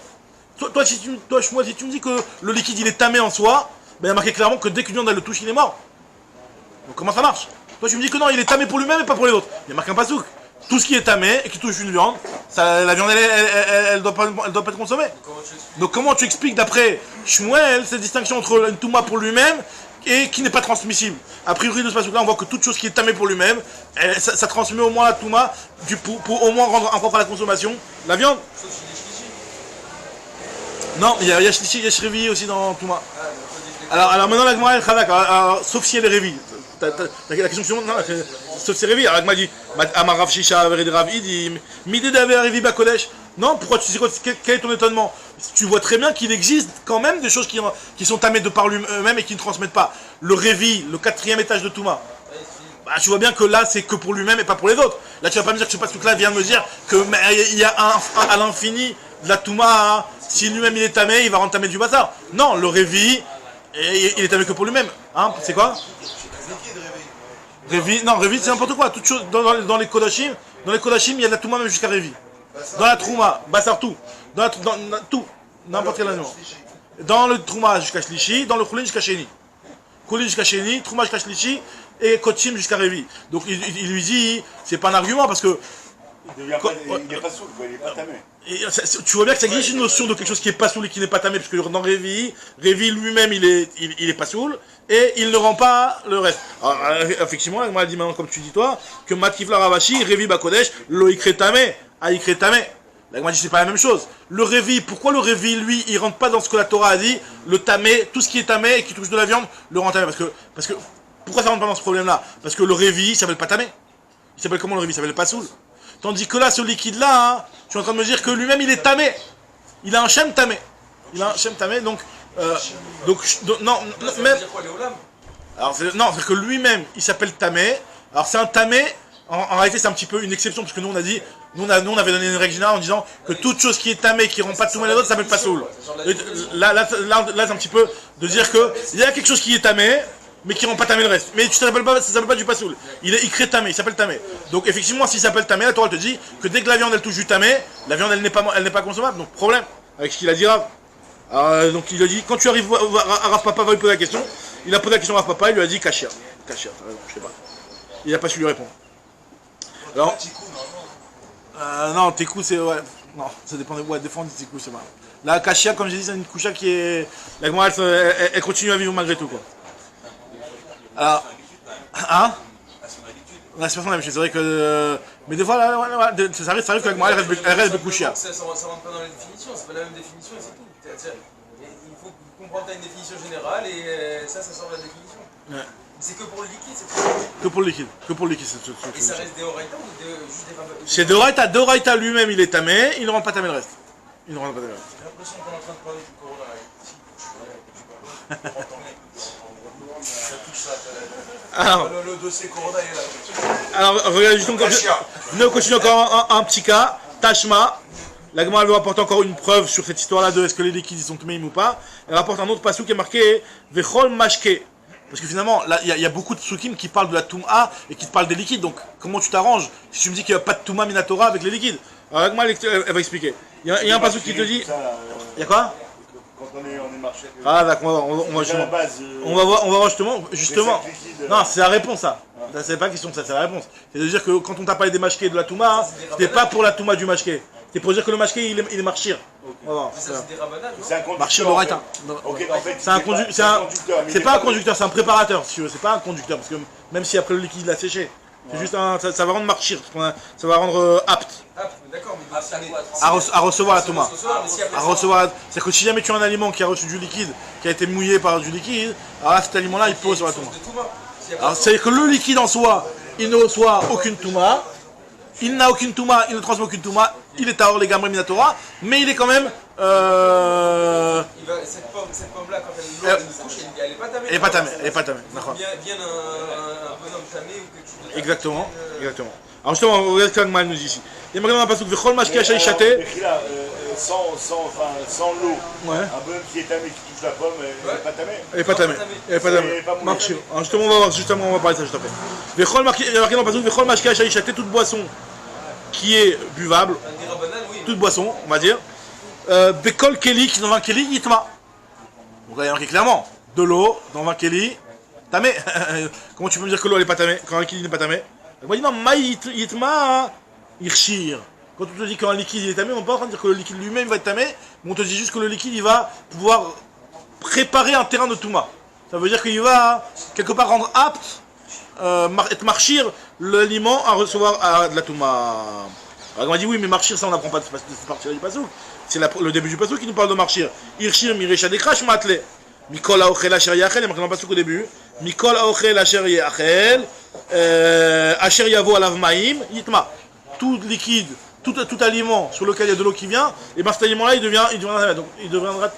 Toi si tu me dis que le liquide il est tamé en soi, ben il y a marqué clairement que dès qu'une viande elle le touche il est mort. Donc comment ça marche? Toi tu me dis que non il est tamé pour lui-même et pas pour les autres. Il y a marqué un pasouk. Tout ce qui est tamé et qui touche une viande, la viande elle doit pas être consommée. Donc comment tu expliques d'après Shmuel cette distinction entre une touma pour lui-même et qui n'est pas transmissible? A priori de ce passage là on voit que toute chose qui est tamée pour lui-même, ça transmet au moins la touma pour au moins rendre impropre à la consommation la viande. Non, il y a Shrivi aussi dans touma. Alors maintenant la Gemara elle Khadak, sauf si elle est révi. La question suivante, non, sauf si c'est révi. Alors la Gemara dit Amar Rav Shisha Vered Rav Idim Midé d'Aver Révi Bakodesh. Non, pourquoi tu sais quoi, quel est ton étonnement? Tu vois très bien qu'il existe quand même des choses qui sont tamées de par lui-même et qui ne transmettent pas. Le Révi, le 4e étage de Touma. Bah, tu vois bien que là c'est que pour lui-même et pas pour les autres. Là tu vas pas me dire que ce truc là vient de me dire qu'il y a à l'infini de la Touma, hein. Si lui-même il est tamé, il va rendre tamé du bazar. Non, le Révi, il est tamé que pour lui-même. Hein, c'est quoi? Révi, non, Révi c'est n'importe quoi. Toute chose, dans les Kodashim, il y a de la Touma même jusqu'à Révi. Dans la Trouma, Bassar tout. Dans tout. N'importe quel aliment. Dans le Trouma jusqu'à Shlishi, dans le Khoulin jusqu'à Sheni. Khoulin jusqu'à Sheni, Trouma jusqu'à Shlishi, et Kochim jusqu'à Révi. Donc il lui dit, c'est pas un argument parce que. Il n'est pas sourd, il n'est pas tamé. Tu vois bien que ça existe une notion de quelque chose qui est pas soul et qui n'est pas tamé, parce que dans Révi lui-même il est pas soul, et il ne rend pas le reste. Alors, effectivement, on m'a dit maintenant, comme tu dis toi, que Matkifla Ravashi, Révi Bakodesh, lo ikre tamé, a ikre tamé. Là, moi, je dis c'est pas la même chose. Le Révi, pourquoi le Révi, lui, il rentre pas dans ce que la Torah a dit, le tamé, tout ce qui est tamé et qui touche de la viande, le rend tamé. Parce que, pourquoi ça rentre pas dans ce problème-là? Parce que le Révi, il s'appelle pas tamé. Il s'appelle comment le Révi? Il s'appelle pas soul. Tandis que là, ce liquide-là, hein, tu es en train de me dire que lui-même, il est tamé. Il a un shem tamé. Donc non, même. Alors, non, c'est que lui-même, il s'appelle tamé. Alors, c'est un tamé. En réalité, c'est un petit peu une exception, parce que nous, on a dit, nous, on avait donné une règle générale en disant que toute chose qui est tamée, qui ne rend pas de souma les autres, ça s'appelle pas soul. Là, c'est un petit peu de dire que il y a quelque chose qui est tamé, mais qui ne rend pas tamé le reste. Mais ça s'appelle pas du pasoul. Il est ikre tamé, il s'appelle tamé. Donc effectivement, s'il s'appelle tamé, la Torah te dit que dès que la viande elle touche du tamé, la viande elle n'est pas consommable. Donc problème avec ce qu'il a dit Rav. Donc il a dit, quand tu arrives à Rav Papa va lui poser la question, il a posé la question à Rav Papa, il lui a dit Kashia. Kashia, je sais pas. Il n'a pas su lui répondre. Alors, non, Tekou c'est ouais. Non, ça dépend des fois on dit Tekou, c'est pas. Là, Kashia, comme j'ai dit, c'est une coucha qui est. La Gemara elle continue à vivre malgré tout quoi. Alors, hein? Ouais, c'est pas son même chose, c'est vrai que. Mais des fois, là, ça arrive que la Gemara elle reste de couchia. Ça rentre pas dans la définition, c'est pas la même définition et c'est tout. Il faut comprendre que tu as une définition générale et ça sort de la définition. Ouais. C'est que pour le liquide, c'est tout. Que pour le liquide, Et ça reste des Horaïta ou juste des Rav? C'est de Horaïta lui-même, il est tamé, il ne rend pas tamé le reste. Il ne rend pas tamé le reste. J'ai l'impression qu'on est en train de parler du Corona. Ça touche ça. Alors, le dossier Corona est là. alors regardez, juste encore. Nous continuons encore un petit cas. Tashma. La Gemara lui rapporte encore une preuve sur cette histoire-là de est-ce que les liquides ils sont tmeim ou pas. Elle rapporte un autre passage qui est marqué Vechol Mashke. Parce que finalement, là, il y a beaucoup de psukim qui parlent de la Touma et qui te parlent des liquides. Donc, comment tu t'arranges si tu me dis qu'il n'y a pas de Touma Minatora avec les liquides? Alors, avec moi, elle va expliquer. Il y a un passage qui te dit. Il y a quoi? Quand on est marché. Ah, d'accord, on va justement. On va voir justement. Non, c'est la réponse, ça. C'est pas question de ça, c'est la réponse. C'est de dire que quand on t'a parlé des mashkés de la Touma, c'était pas pour la Touma du mashké. C'était pour dire que le mashké, il est marchir. Ça, c'est des rabanades, non? C'est un conducteur. Marchir l'oreille. Ok, en fait, C'est un conducteur. C'est pas un conducteur, c'est un préparateur, si tu veux. C'est pas un conducteur, parce que même si après le liquide il a séché, c'est juste un. Ça va rendre marchir, ça va rendre apte. Ah, d'accord, mais À recevoir la Touma. à À recevoir. C'est que si jamais tu as un aliment qui a reçu du liquide, qui a été mouillé par du liquide, alors là, cet aliment-là, il pose sur la Touma. Alors, c'est-à-dire que le liquide en soi, il ne reçoit aucune Touma. Il n'a aucune Touma, il ne transmet aucune Touma, il est Tahor les Gamri Minatora, mais il est quand même. Cette pomme-là, quand elle couche, elle est pas tamée. Elle est pas tamée, elle est pas tamée. D'accord. Bien un bonhomme tamé ou quelque chose de tamé. Exactement, exactement. Alors justement, on regarde ce qu'Agmal nous dit ici. Il y a maintenant un passage de Vechol Mashki Hachaï Chaté. Sans l'eau, Ouais. un bonhomme qui est tamé, qui touche la pomme, elle n'est pas tamée. Elle est pas tamée. Elle est pas tamée. Marche. Alors justement, on va voir, on va parler de ça juste après. Vechol Mashki, il y a marqué dans le passage Vechol Mashki Hachaï Chaté, toute boisson qui est buvable, Des rabanades, oui. toute boisson, on va dire. Bekol Keli, qui dans un Keli, Yitma. Donc là, il y a marqué clairement, de l'eau dans un Keli, tamé. Comment tu peux me dire que l'eau elle est pas tamée, quand un Keli n'est pas tamé? On dit non, Maï Yitma, Irshir. Quand on te dit qu'un liquide il est tamé, on n'est pas en train de dire que le liquide lui-même va être tamé, mais on te dit juste que le liquide il va pouvoir préparer un terrain de Touma. Ça veut dire qu'il va quelque part rendre apte, être marchir l'aliment à recevoir de la Touma. Alors on m'a dit oui, mais marchir ça on n'apprend pas de cette partie du pasouk. C'est le début du pasouk qui nous parle de marchir. Irshir mirecha dekrash matle. Mikol aochel asher yachel, il y a marqué dans le pasouk au début. Mikol aochel asher yachel, asher yavo alav maim, yitma. Tout liquide, tout aliment sur lequel il y a de l'eau qui vient, et bien cet aliment-là il deviendra tamé. Donc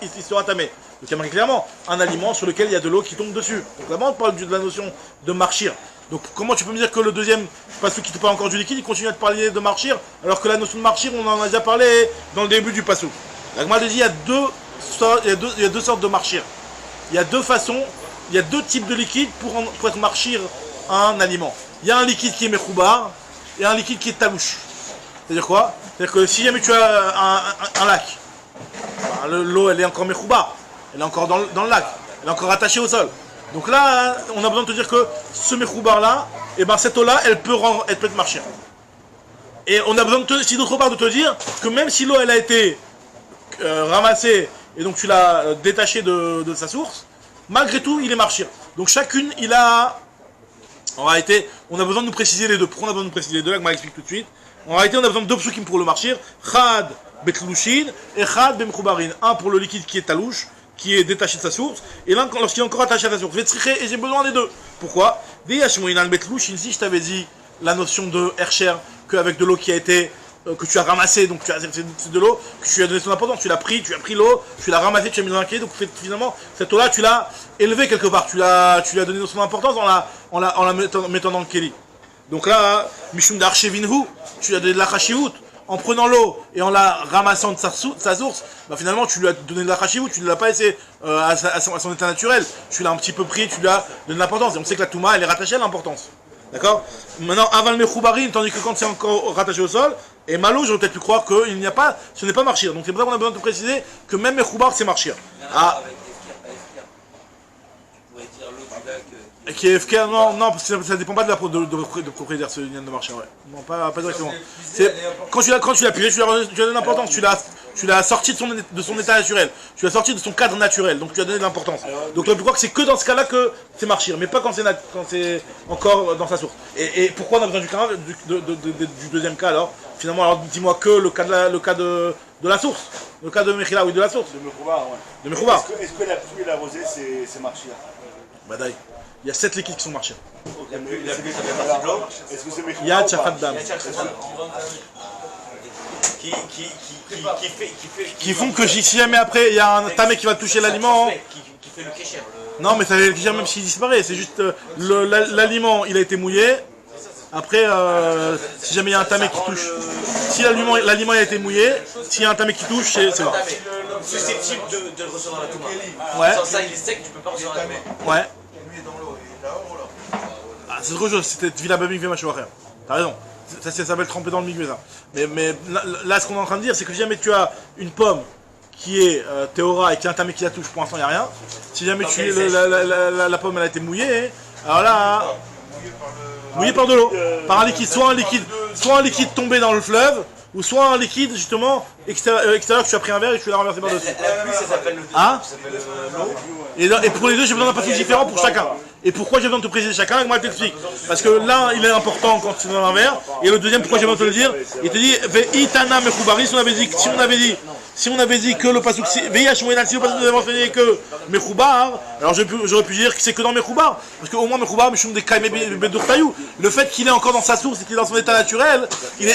il sera tamé. Donc il y a marqué clairement un aliment sur lequel il y a de l'eau qui tombe dessus. Donc là-bas on parle de la notion de marchir. Donc comment tu peux me dire que le deuxième, parce qu'il te parle encore du liquide, il continue à te parler de marchir, alors que la notion de marchir, on en a déjà parlé dans le début du passou. La Gemara dit il y a deux sortes de marchir. Il y a deux façons, il y a deux types de liquide pour être marchir un aliment. Il y a un liquide qui est mechoubar et un liquide qui est talouche. C'est-à-dire quoi? C'est-à-dire que si jamais tu as un lac, l'eau elle est encore mechoubar, elle est encore dans le lac, elle est encore attachée au sol. Donc là, on a besoin de te dire que ce mechoubar là, et ben cette eau là, elle peut être marchir. Et on a besoin si d'autre part de te dire que même si l'eau elle a été ramassée et donc tu l'as détachée de sa source, malgré tout il est marchir. Donc chacune il a, en réalité, on a besoin de nous préciser les deux. Pourquoi on a besoin de nous préciser les deux? Là, je m'explique tout de suite. En réalité, on a besoin de deux psukim pour le marchir. Chad betlouchin et chad bemchoubarin. Un pour le liquide qui est talouche, qui est détaché de sa source, et l'un lorsqu'il est encore attaché à sa source. Et j'ai besoin des deux. Pourquoi? Si je t'avais dit la notion de Hercher, qu'avec de l'eau qui a été, que tu as ramassé, donc c'est de l'eau, que tu as donné son importance, tu as pris l'eau, tu l'as ramassé, tu l'as mis dans un quai, donc finalement, cette eau-là, tu l'as élevée quelque part, tu lui as donné son importance en la mettant dans le keli. Donc là, Mishum d'Archevinhu, tu lui as donné de la chashivut. En prenant l'eau et en la ramassant de sa source, bah finalement tu lui as donné de la chashivut, tu ne l'as pas laissé à son état naturel. Tu l'as un petit peu pris, tu lui as donné de l'importance. Et on sait que la Touma, elle est rattachée à l'importance. D'accord? Maintenant, aval mechoubarin, tandis que quand c'est encore rattaché au sol, et malo, j'aurais peut-être pu croire que ce n'est pas marchir. Donc c'est pour ça qu'on a besoin de préciser que même mechoubar, c'est marchir. Ah. Qui est FK, non, parce que ça dépend pas de la propriétaire, ce lien de marché, ouais. Non, pas directement. Quand tu l'as pris, tu lui as donné de l'importance, tu l'as sorti de son état naturel, tu l'as sorti de son cadre naturel, donc tu lui as donné de l'importance. Donc tu peux croire que c'est que dans ce cas-là que c'est marchir, mais pas quand c'est encore dans sa source. Et pourquoi on a besoin du deuxième cas alors? Finalement, alors dis-moi que le cas de la source, le cas de Mechila, oui, de la source. De Mechoubar, ouais. De Mechoubar. Est-ce que la pluie et la rosée, c'est marchir? Badaï. Il y a 7 liquides qui sont marchés. Okay, est-ce que c'est Mechoubar? Il y a Tchafadam. Qui font que si jamais après il y a un tamé qui va toucher l'aliment. Qui fait le kécher. Non, mais ça va le kécher même s'il disparaît. C'est juste l'aliment il a été mouillé. Après, si jamais il y a un tamé qui touche. Si l'aliment a été mouillé, s'il y a un tamé qui touche, c'est mort. Susceptible de recevoir la Touma. Ouais. Sans ça, il est sec, tu peux pas recevoir la Touma. Ouais. c'est autre chose, c'était Tvila Bamik Vemachouacher. T'as raison. Ça s'appelle tremper dans le milieu, ça. Mais là, ce qu'on est en train de dire, c'est que si jamais tu as une pomme qui est Théora et qui est entamée qui la touche, pour l'instant, il n'y a rien. Si jamais la pomme elle a été mouillée, alors là. Mouillée par de l'eau. Par un liquide. Soit un liquide tombé dans le fleuve, ou soit un liquide justement extérieur que tu as pris un verre et que tu l'as renversé par dessus. La pluie, ça s'appelle l'eau. Et pour les deux, j'ai besoin d'un passage différent pour chacun. Et pourquoi j'ai besoin de te préciser chacun? Moi, je t'explique. Parce que l'un, il est important quand tu es dans un verre. Et le deuxième, pourquoi j'ai besoin de te le dire? Il te dit, Itana Mechoubaris, si on avait dit que le pasuk, si le pasuk nous avait enseigné que Mechoubar, alors j'aurais pu dire que c'est que dans Mechoubar. Parce qu'au moins Mechoubar, Mishum des Kaime Bedurtayou. Le fait qu'il est encore dans sa source et qu'il est dans son état naturel,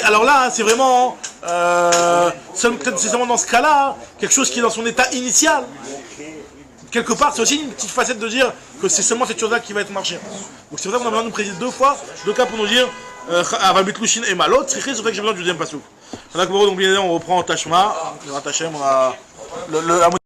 alors là, c'est vraiment, peut-être c'est seulement dans ce cas-là, quelque chose qui est dans son état initial. Quelque part, c'est aussi une petite facette de dire que c'est seulement cette chose-là qui va être marché. Donc c'est pour ça qu'on a besoin de nous préciser deux cas pour nous dire Avabitlushin et Malot, c'est vrai que j'ai besoin du deuxième pasuk. Donc on reprend Tashma, on a